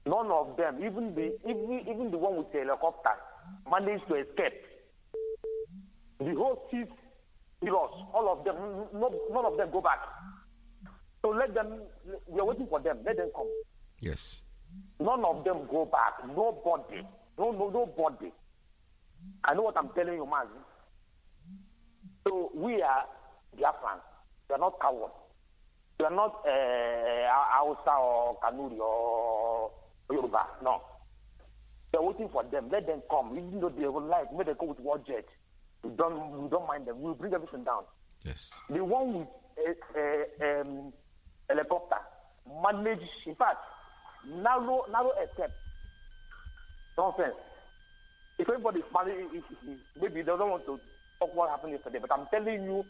None of them, even the one with the helicopter, managed to escape. The whole 6 heroes, all of them, none of them go back. So let them. We are waiting for them. Let them come. Yes. None of them go back. Nobody. Nobody. I know what I'm telling you, man. So we are Biafrans. We are not cowards. We are not Hausa or Kanuri or Yoruba. No. We are waiting for them. Let them come. Even though they will like, may they go with war jet. We don't mind them. We'll bring everything down. Yes. The one with helicopter manage. In fact, narrow escape. Nonsense. If everybody's maybe they don't want to talk what happened yesterday, but I'm telling you,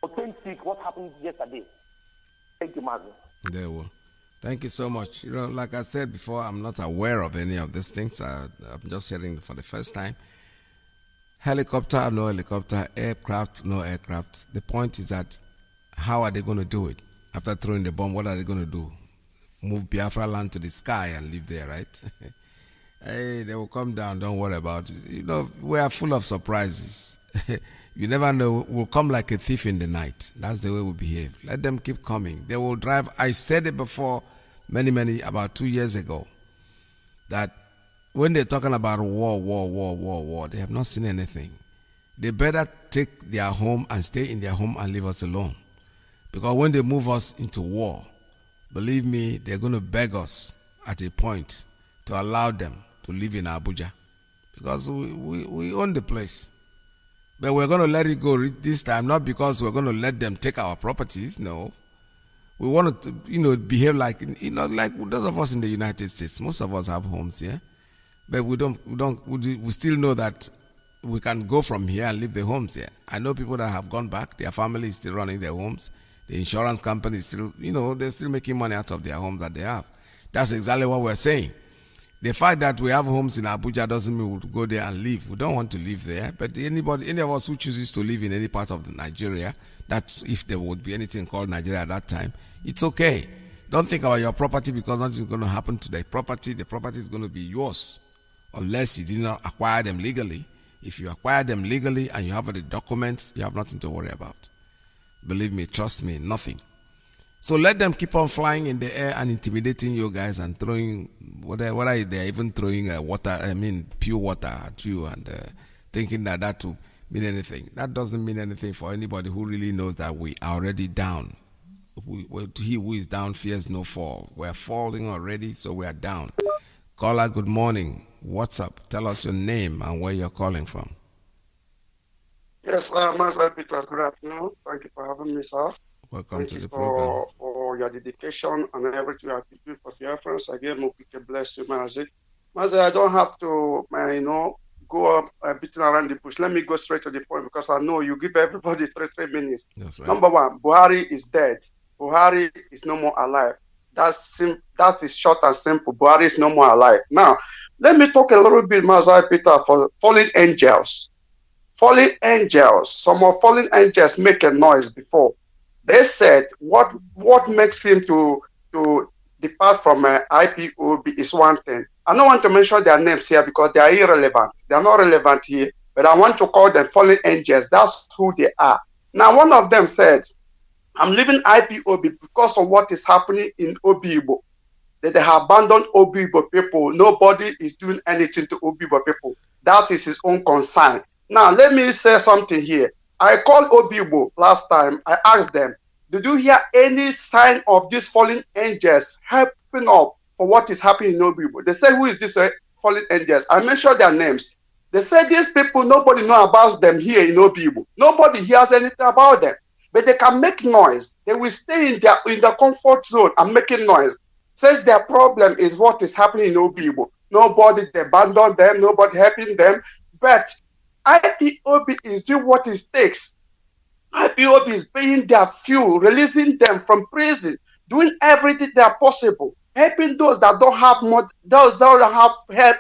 authentic what happened yesterday. Thank you, Mazi. There will. Thank you so much. Like I said before, I'm not aware of any of these things. I'm just hearing for the first time. Helicopter, no helicopter. Aircraft, no aircraft. The point is that how are they going to do it? After throwing the bomb, what are they going to do? Move Biafra land to the sky and live there, right? Hey, they will come down. Don't worry about it. We are full of surprises. You never know. We'll come like a thief in the night. That's the way we behave. Let them keep coming. They will drive. I said it before about 2 years ago, that when they're talking about war, they have not seen anything. They better take their home and stay in their home and leave us alone. Because when they move us into war, believe me, they're going to beg us at a point to allow them to live in Abuja. Because we own the place. But we're going to let it go this time, not because we're going to let them take our properties. No. We want to, behave like, like those of us in the United States. Most of us have homes here. But we still know that we can go from here and leave the homes here. I know people that have gone back. Their family is still running their homes. The insurance company is still, they're still making money out of their homes that they have. That's exactly what we're saying. The fact that we have homes in Abuja doesn't mean we'll go there and live. We don't want to live there. But any of us who chooses to live in any part of Nigeria, that if there would be anything called Nigeria at that time, it's okay. Don't think about your property because nothing is going to happen to the property. The property is going to be yours unless you did not acquire them legally. If you acquire them legally and you have the documents, you have nothing to worry about. Believe me, trust me, nothing. So let them keep on flying in the air and intimidating you guys and throwing whatever they're even throwing pure water at you and thinking that will mean anything. That doesn't mean anything for anybody who really knows that we are already down. He who is down fears no fall. We're falling already, so we are down. Caller, good morning. What's up? Tell us your name and where you're calling from. Yes, Master Peter, good afternoon. Thank you for having me, sir. Welcome to the program. For your dedication and everything you have been doing for Biafrans. Again, Mokike bless you, Mazi. Mazi, I don't have to, go up beating around the bush. Let me go straight to the point because I know you give everybody 3 minutes. That's right. Number one, Buhari is dead. Buhari is no more alive. That is short and simple. Buhari is no more alive. Now, let me talk a little bit, Mazi Peter, for fallen angels. Fallen angels. Some of fallen angels make a noise before. They said what makes him to depart from IPOB is one thing. I don't want to mention their names here because they are irrelevant. They are not relevant here, but I want to call them fallen angels. That's who they are. Now, one of them said, I'm leaving IPOB because of what is happening in Obibo. That they have abandoned Obibo people. Nobody is doing anything to Obibo people. That is his own concern. Now, let me say something here. I called Obibo last time. I asked them, did you hear any sign of these fallen angels helping up for what is happening in Obibo? They say, who is this fallen angels? I mentioned their names. They say these people, nobody knows about them here in Obibo. Nobody hears anything about them. But they can make noise. They will stay in their comfort zone and making noise. Says their problem is what is happening in Obibo. Nobody abandoned them, nobody helping them. But IPOB is doing what it takes. IPOB is paying their fuel, releasing them from prison, doing everything that possible, helping those that don't have those that don't have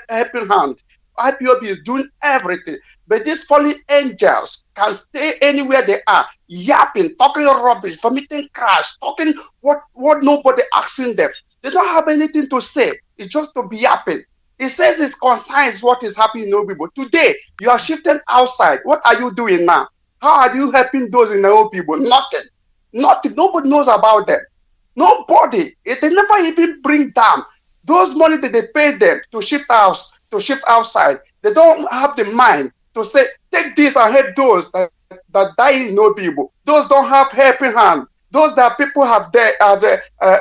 helping hand. IPOB is doing everything, but these fallen angels can stay anywhere they are, yapping, talking rubbish, vomiting crash, talking what nobody asking them. They don't have anything to say. It's just to be yapping. It says it concerns what is happening in Obibo. Today, you are shifting outside. What are you doing now? How are you helping those in the Obibo? Nothing. Nothing. Nobody knows about them. Nobody. They never even bring down those money that they pay them to shift outside. They don't have the mind to say, take this and help those that die in Obibo. Those don't have helping hand. Those that people have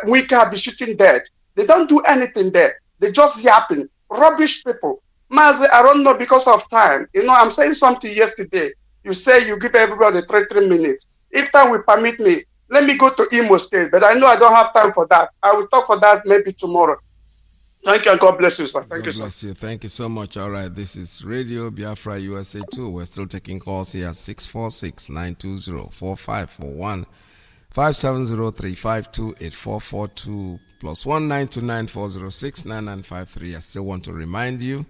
we can be shooting dead. They don't do anything there. They just yapping. Rubbish people. Mazi, I don't know because of time. I'm saying something yesterday. You say you give everybody 3 minutes. If time will permit me, let me go to Imo State. But I know I don't have time for that. I will talk for that maybe tomorrow. Thank you and God bless you, sir. Thank you, sir. God bless you. Thank you so much. All right. This is Radio Biafra USA 2. We're still taking calls here at 646-920-4541, 570-352-8442, plus 19294069953. I still want to remind you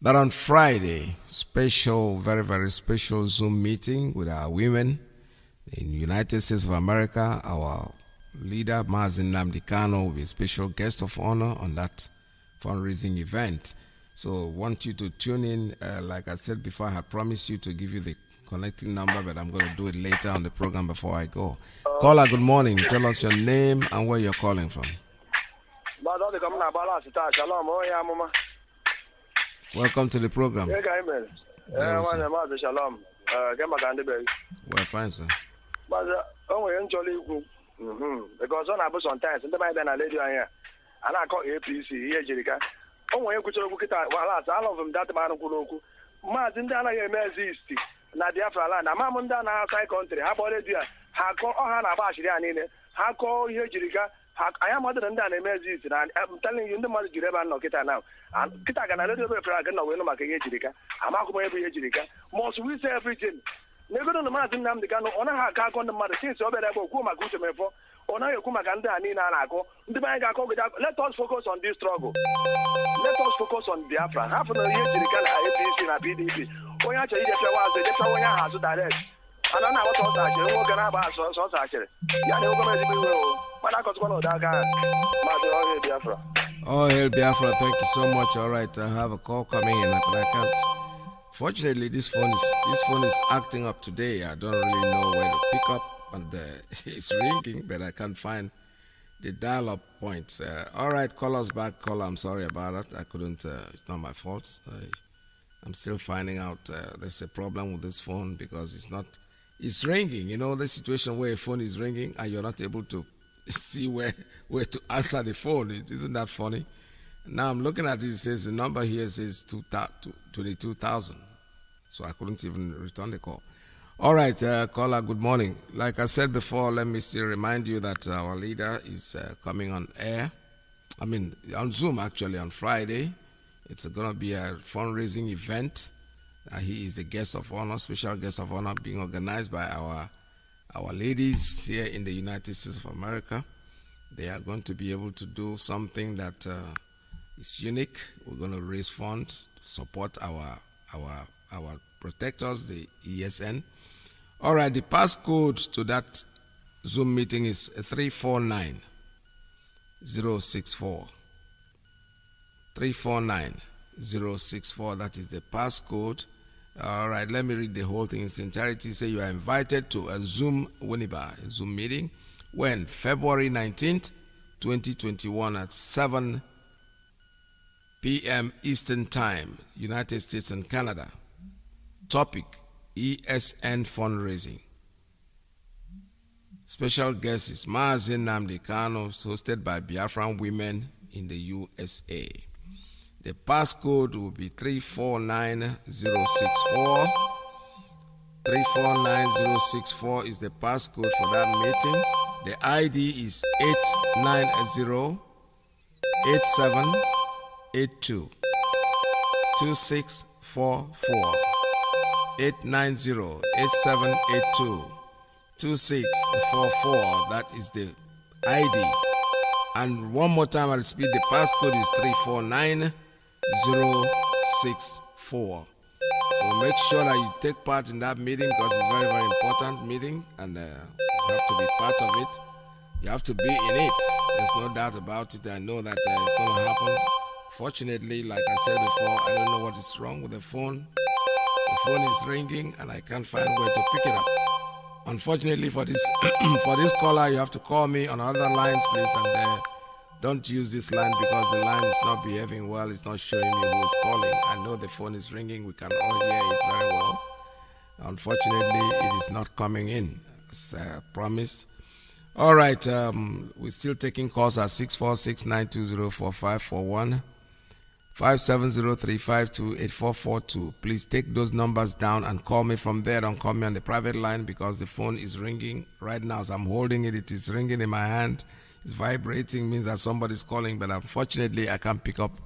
that on Friday, special, very, very special Zoom meeting with our women in the United States of America. Our leader, Mazi will be a special guest of honor on that fundraising event. So want you to tune in. Like I said before, I had promised you to give you the connecting number, but I'm going to do it later on the program before I go. Caller, good morning. Tell us your name and where you're calling from. Welcome to the program. Well, fine, sir. Because on Abu sometimes, and the man then I lady here, and I call APC here, Jerica. Oh, when you could look at all of them, that man of Kuroku. Mazin Dana Mazi, Biafra land, a mamma down outside country, how about it? Hako Ohana Bashian, Hako here, Jerica. I am other than Mazi, and I'm telling you, the mother Jireba no Kita now. And Kita can a little bit fragan away no Jerica. I'm out every Jerica. Most we say everything. Never on the Martin Namdicano, on a hack on the mother since over there, Kuma Gutamefo, on a Kumaganda and Inanaco, the bank. Let us focus on this struggle. Let us focus on Biafra. Half of the year, APC and PDP. We actually get the house to direct. I don't know what we're going to have so actually. But I got one of that guy. Biafra. Oh, hail Biafra. Thank you so much. All right, I have a call coming in, but I can't Fortunately, this phone is acting up today. I don't really know where to pick up, and it's ringing, but I can't find the dial-up points. All right, call us back. Caller, I'm sorry about that. I couldn't. It's not my fault. I'm still finding out there's a problem with this phone because it's not. It's ringing. You know the situation where a phone is ringing and you're not able to see where to answer the phone. Isn't that funny? Now I'm looking at it. It says the number here says 22,000. So I couldn't even return the call. All right, caller, good morning. Like I said before, let me still remind you that our leader is coming on air. I mean, on Zoom actually on Friday. It's going to be a fundraising event. He is the guest of honor, special guest of honor, being organized by our ladies here in the United States of America. They are going to be able to do something that is unique. We're going to raise funds to support our protectors, the ESN. All right, the passcode to that Zoom meeting is 349064. 349064, that is the passcode. All right, let me read the whole thing in its entirety. Say you are invited to a Zoom Winneba, a Zoom meeting, when February 19th, 2021 at 7 p.m. Eastern Time, United States and Canada. Topic, ESN fundraising. Special guest is Mazi Namdekano, hosted by Biafran women in the USA. The passcode will be 349064. 349064 is the passcode for that meeting. The ID is 890-8782 2644. 890-8782 2644. That is the ID. And one more time, I repeat, the passcode is 349064. So make sure that you take part in that meeting because it's very, very important meeting, and you have to be part of it. You have to be in it. There's no doubt about it. I know that it's going to happen. Fortunately, like I said before, I don't know what is wrong with the phone. The phone is ringing and I can't find where to pick it up. Unfortunately for this for this caller, you have to call me on other lines, please, and don't use this line because the line is not behaving well. It's not showing me who is calling. I know the phone is ringing. We can all hear it very well. Unfortunately, it is not coming in as promised. All right, we're still taking calls at 646-920-4541, 570-352-8442. Please take those numbers down and call me from there. Don't call me on the private line because the phone is ringing right now. As I'm holding it, it is ringing in my hand. It's vibrating, means that somebody's calling, but unfortunately, I can't pick up.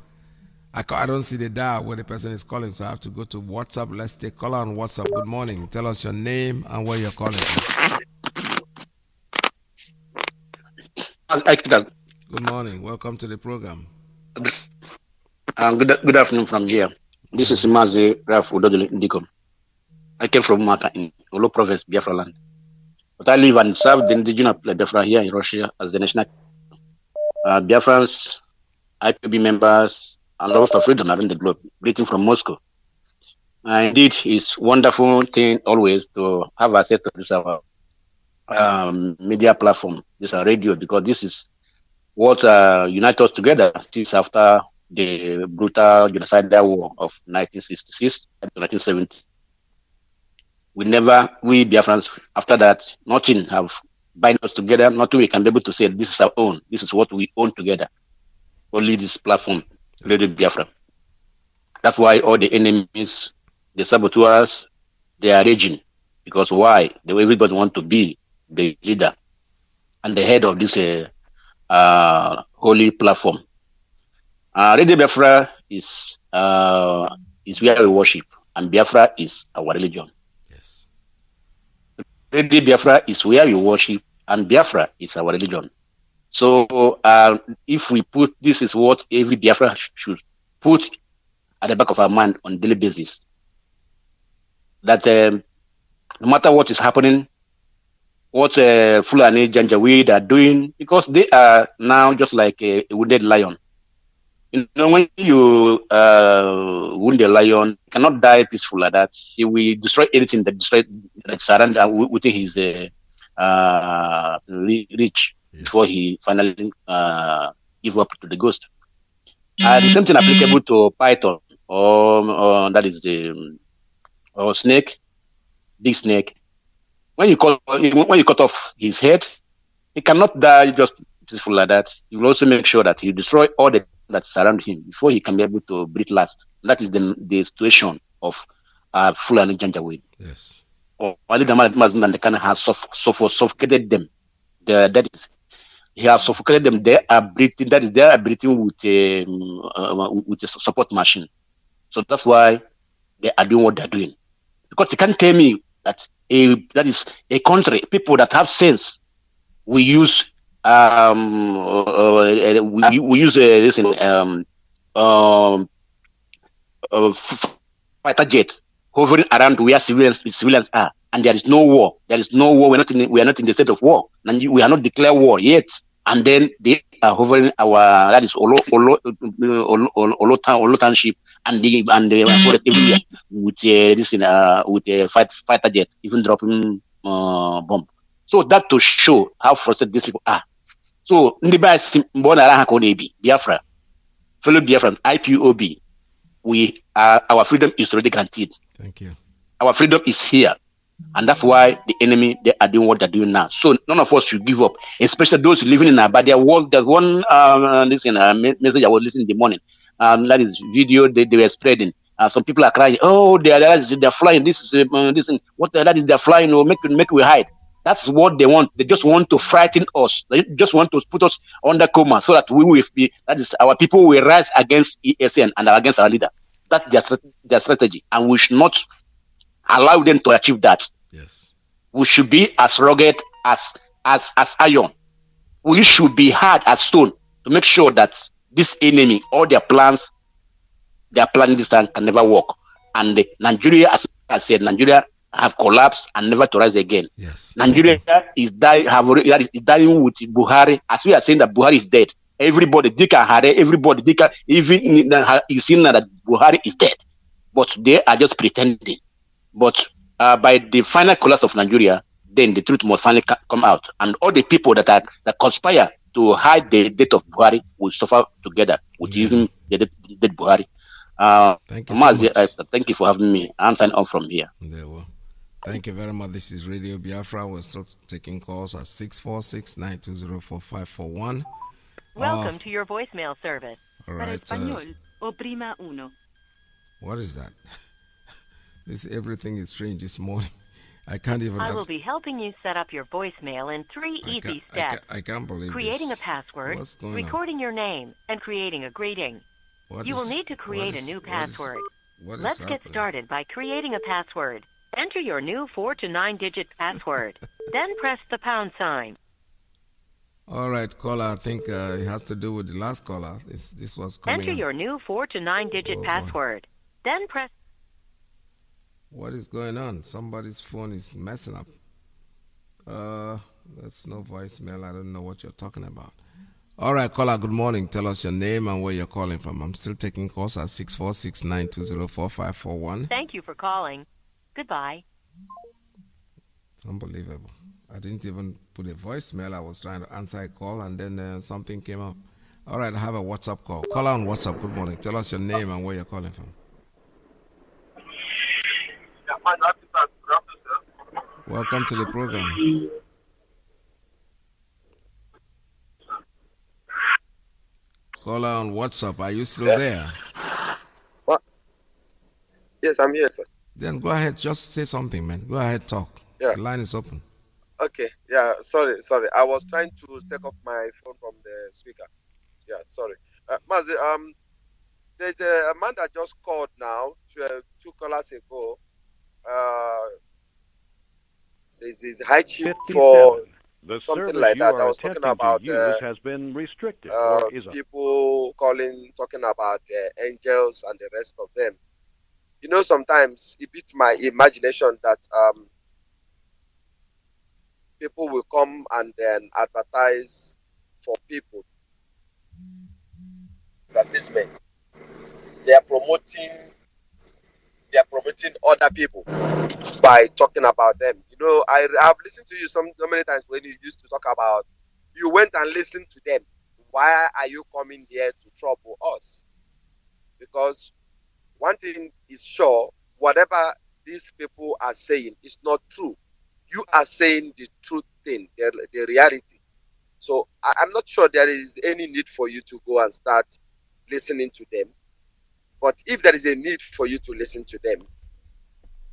I don't see the dial where the person is calling, so I have to go to WhatsApp. Let's take caller on WhatsApp. Good morning. Tell us your name and where you're calling from. Good morning. Welcome to the program. Good afternoon from here. This is Mazi Raf Udodili Ndikom. I came from Maka in Olo Province, Biafra land. But I live and serve the indigenous Biafra here in Russia as the national Biafrans, IPB members, and lovers of freedom around the globe. Greeting from Moscow. Indeed, it's wonderful thing always to have access to this our media platform, this our radio, because this is what unites us together since after the brutal genocidal war of 1966 and 1970. We Biafrans, after that, nothing have bind us together, nothing we can be able to say this is our own, this is what we own together. Only this platform, Radio Biafra. That's why all the enemies, the saboteurs, they are raging. Because why? Everybody want to be the leader and the head of this holy platform. Radio Biafra is where we worship, and Biafra is our religion. Yes. Radio Biafra is where we worship, and Biafra is our religion. So if we put, this is what every Biafra should put at the back of our mind on a daily basis. That no matter what is happening, what Fulani Janjaweed are doing, because they are now just like a wounded lion. When you wound a lion, he cannot die peaceful like that. He will destroy anything that surround within his reach before he finally give up to the ghost. The same thing applicable to python or that is the or snake, big snake. When you cut off his head, he cannot die just peaceful like that. You will also make sure that you destroy all the that surround him before he can be able to breathe last. That is the situation of Fulani Janjaweed. Yes. Or Ali Damal Mazin the kind has suffocated them. That is, he has suffocated them. They are breathing. That is, they are breathing with a support machine. So that's why they are doing what they're doing. Because you can't tell me that that is a country, people that have sense, we use we use this in fighter jets hovering around where civilians are, and there is no war. There is no war. We are not in the state of war, and we are not declared war yet. And then they are hovering our that is Olo township and the forest everywhere with this in with a fighter jet, even dropping bomb. So that to show how frustrated these people are. So Biafra, fellow Biafran, IPOB, our freedom is already guaranteed. Thank you. Our freedom is here. And that's why the enemy, they are doing what they're doing now. So none of us should give up, especially those living in Abadia. There's one message I was listening in the morning. That is video they were spreading. Some people are crying, oh, they're flying. This is what that is, they're flying, or make we hide. That's what they want. They just want to frighten us. They just want to put us under coma so that we will be, that is, our people will rise against ESN and against our leader. That's their strategy. And we should not allow them to achieve that. Yes. We should be as rugged as iron. We should be hard as stone to make sure that this enemy, all their plans, they are planning this time can never work. And Nigeria, as I said, Nigeria have collapsed and never to rise again. Yes. Nigeria is dying. Is dying with Buhari. As we are saying that Buhari is dead. Everybody, even is saying that Buhari is dead, but they are just pretending. But by the final collapse of Nigeria, then the truth must finally come out, and all the people that conspire to hide the death of Buhari will suffer together with even the dead Buhari. Thank you so much. Thank you for having me. I'm signing off from here. Thank you very much. This is Radio Biafra. We're still taking calls at 646-920-4541. Welcome to your voicemail service. All right. Oprima uno. What is that? Everything is strange this morning. I can't even. I will be helping you set up your voicemail in 3 easy steps. I can't believe creating this. a password, recording your name, and creating a greeting. You will need to create a new password. Let's get started by creating a password. Enter your new 4 to 9-digit password. Then press the pound sign. All right, caller. I think it has to do with the last caller. This was coming. Enter your new 4 to 9-digit password. Then press. What is going on? Somebody's phone is messing up. That's no voicemail. I don't know what you're talking about. All right, caller, good morning. Tell us your name and where you're calling from. I'm still taking calls at 646-920-4541. Thank you for calling. Goodbye. It's unbelievable. I didn't even put a voicemail. I was trying to answer a call and then something came up. All right, I have a WhatsApp call. Caller on WhatsApp, good morning. Tell us your name and where you're calling from. Welcome to the program. Caller on WhatsApp, are you still there? What? Yes, I'm here, sir. Then go ahead, just say something, man. Go ahead, talk. Yeah. The line is open. Okay, yeah, sorry. I was trying to take off my phone from the speaker. Yeah, sorry. Mazi, there's a man that just called now, 2 callers ago. Says he's high chief for something like that. I was talking about has been restricted or is people talking about angels and the rest of them. You know, sometimes it beats my imagination that people will come and then advertise for people. But advertisement. They are promoting other people by talking about them. You know, I have listened to you so many times when you used to talk about you went and listened to them. Why are you coming here to trouble us? Because one thing is sure, whatever these people are saying is not true. You are saying the truth thing, the reality. So I'm not sure there is any need for you to go and start listening to them. But if there is a need for you to listen to them,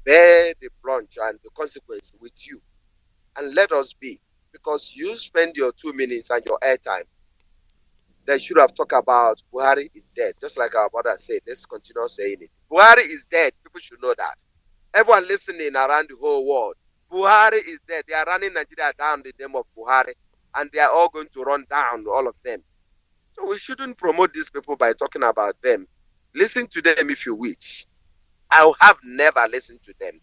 bear the brunt and the consequence with you. And let us be. Because you spend your 2 minutes and your airtime. They should have talked about Buhari is dead. Just like our brother said, let's continue saying it. Buhari is dead. People should know that. Everyone listening around the whole world, Buhari is dead. They are running Nigeria down the name of Buhari. And they are all going to run down, all of them. So we shouldn't promote these people by talking about them. Listen to them if you wish. I have never listened to them.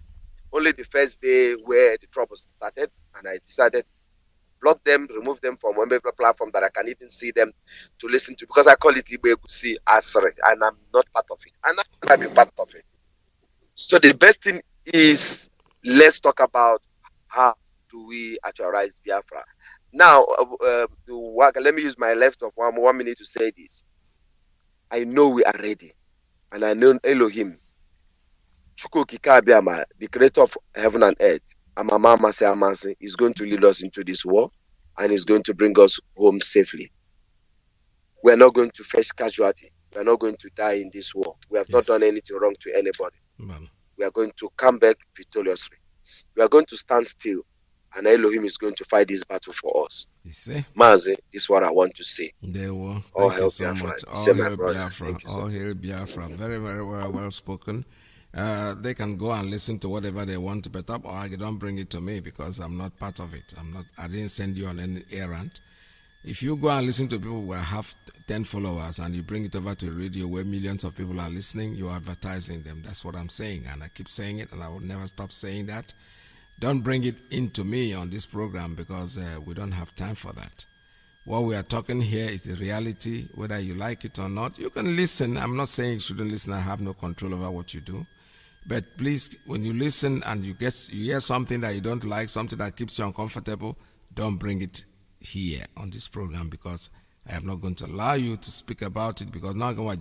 Only the first day where the trouble started, and I decided block them, remove them from one platform that I can even see them to listen to, because I call it Ibegusi Asre, and I'm not part of it. And I'm not going to be part of it. So the best thing is, let's talk about how do we actualize Biafra. Now, let me use my left of 1 minute to say this. I know we are ready, and I know Elohim, Chukwukikabiama, the creator of heaven and earth, Amama Amasi, is going to lead us into this war, and is going to bring us home safely. We are not going to face casualty. We are not going to die in this war. We have not done anything wrong to anybody. We are going to come back victoriously. We are going to stand still, and Elohim is going to fight this battle for us. You see? Mazi, this is what I want to say. There were. All Thank you so much. All hail Biafra. All hail Biafra. Very, very well spoken. They can go and listen to whatever they want to bet up, or don't bring it to me because I'm not part of it. I didn't send you on any errand. If you go and listen to people who have 10 followers and you bring it over to a radio where millions of people are listening, you're advertising them. That's what I'm saying, and I keep saying it, and I will never stop saying that. Don't bring it into me on this program because we don't have time for that. What we are talking here is the reality, whether you like it or not. You can listen. I'm not saying you shouldn't listen. I have no control over what you do. But please, when you listen and you hear something that you don't like, something that keeps you uncomfortable, don't bring it here on this program, because I am not going to allow you to speak about it, because now when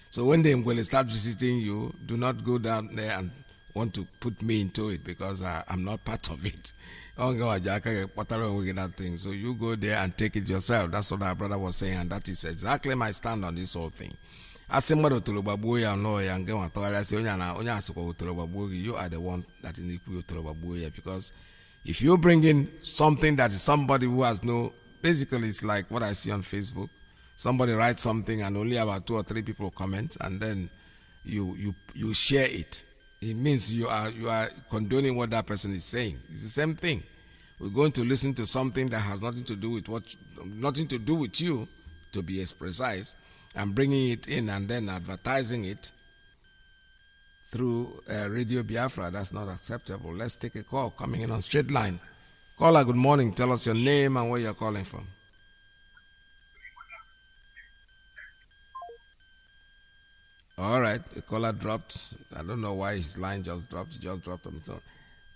so when they will start visiting you, do not go down there and want to put me into it, because I'm not part of it. So you go there and take it yourself. That's what our brother was saying, and that is exactly my stand on this whole thing. You are the one that is because if you bring in something that is somebody who has no, basically it's like what I see on Facebook. Somebody writes something and only about 2 or 3 people comment, and then you share it. It means you are condoning what that person is saying. It's the same thing. We're going to listen to something that has nothing to do with you, to be as precise, and bringing it in and then advertising it through Radio Biafra. That's not acceptable. Let's take a call coming in on straight line. Caller, good morning. Tell us your name and where you're calling from. All right, the caller dropped. I don't know why his line just dropped. He just dropped on its own.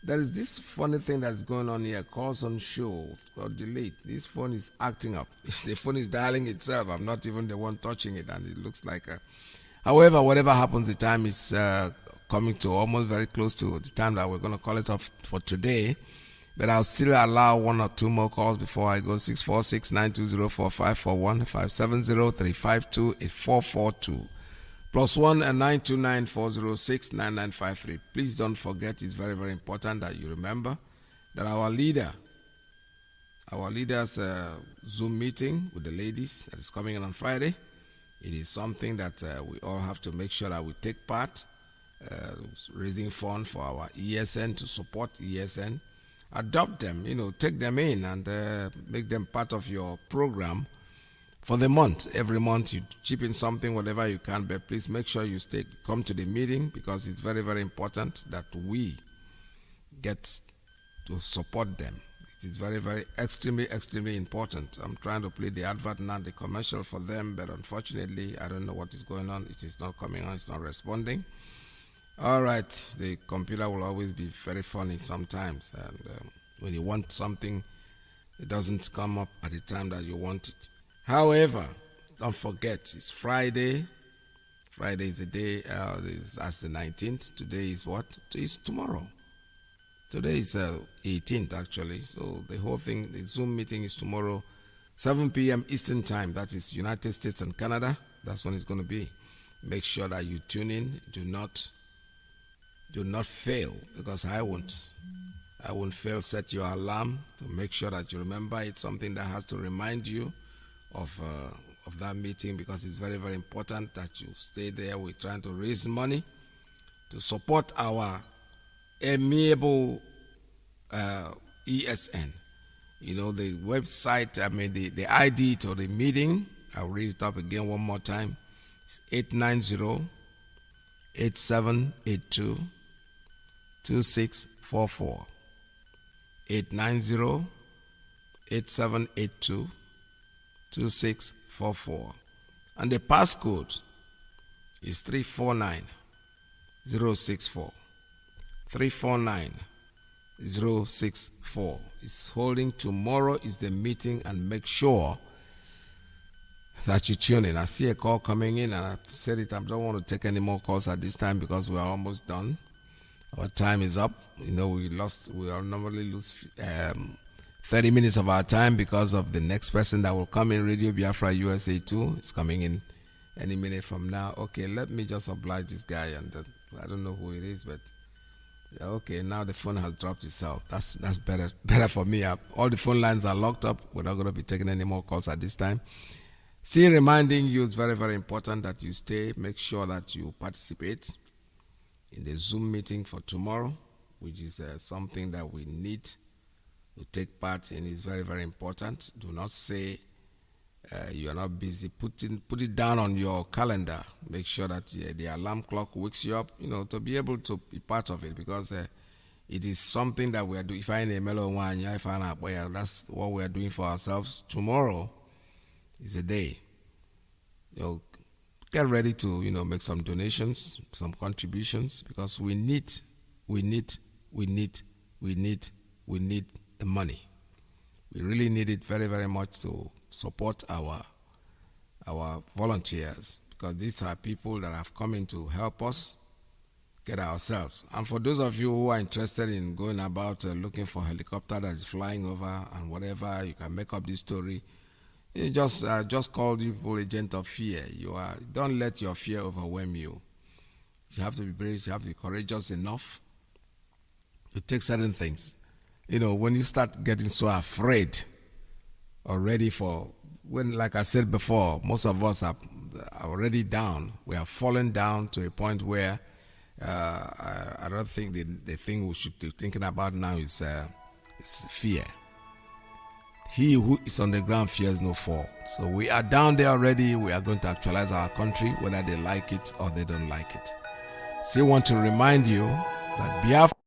There is this funny thing that's going on here. Calls on show or delete. This phone is acting up. The phone is dialing itself. I'm not even the one touching it, and it looks like a... However, whatever happens, the time is coming to almost very close to the time that we're going to call it off for today. But I'll still allow 1 or 2 more calls before I go. 646-920-4541, 570-352-8442. +1 and 929-406-9953. Please don't forget, it's very, very important that you remember that our leader's Zoom meeting with the ladies that is coming in on Friday. It is something that we all have to make sure that we take part, raising funds for our ESN, to support ESN. Adopt them, take them in and make them part of your program for the month. Every month you chip in something, whatever you can, but please make sure you come to the meeting, because it's very, very important that we get to support them. It is very, very extremely important. I'm trying to play the advert now, the commercial for them, but unfortunately, I don't know what is going on. It is not coming on, it's not responding. All right, the computer will always be very funny sometimes, and when you want something, it doesn't come up at the time that you want it. However, don't forget, it's Friday. Friday is the day, that's the 19th. Today is what? It's tomorrow. Today is 18th actually, so the whole thing, the Zoom meeting is tomorrow, 7 p.m. Eastern Time. That is United States and Canada. That's when it's going to be. Make sure that you tune in. Do not fail, because I won't fail. Set your alarm to make sure that you remember. It's something that has to remind you of that meeting, because it's very, very important that you stay there. We're trying to raise money to support our amiable ESN. You know, the website, the ID to the meeting, I'll read it up again one more time. It's 890-8782-2644. 890-8782-2644. And the passcode is 349064. 349064. It's holding. Tomorrow is the meeting, and make sure that you tune in. I see a call coming in, and I've said it, I don't want to take any more calls at this time because we are almost done. Our time is up. You know, we normally lose 30 minutes of our time because of the next person that will come in. Radio Biafra USA 2 is coming in any minute from now. Okay, let me just oblige this guy, and I don't know who it is, but okay, now the phone has dropped itself. That's better for me. All the phone lines are locked up. We're not going to be taking any more calls at this time. Still reminding you, it's very, very important that you stay. Make sure that you participate in the Zoom meeting for tomorrow, which is something that we need to take part in. It's very, very important. Do not say you are not busy. Put it down on your calendar. Make sure that the alarm clock wakes you up, to be able to be part of it, because it is something that we are doing. If I in a mellow one, that's what we are doing for ourselves. Tomorrow is a day. Get ready to make some donations, some contributions, because we need the money. We really need it very, very much to support our volunteers, because these are people that have come in to help us get ourselves. And for those of you who are interested in going about looking for a helicopter that is flying over and whatever, you can make up this story. You just call people agent of fear. Don't let your fear overwhelm you. You have to be brave. You have to be courageous enough to take certain things. When you start getting so afraid already, like I said before, most of us are already down. We are fallen down to a point where I don't think the thing we should be thinking about now is fear. He who is on the ground fears no fall. So we are down there already. We are going to actualize our country, whether they like it or they don't like it. Still want to remind you that Biafra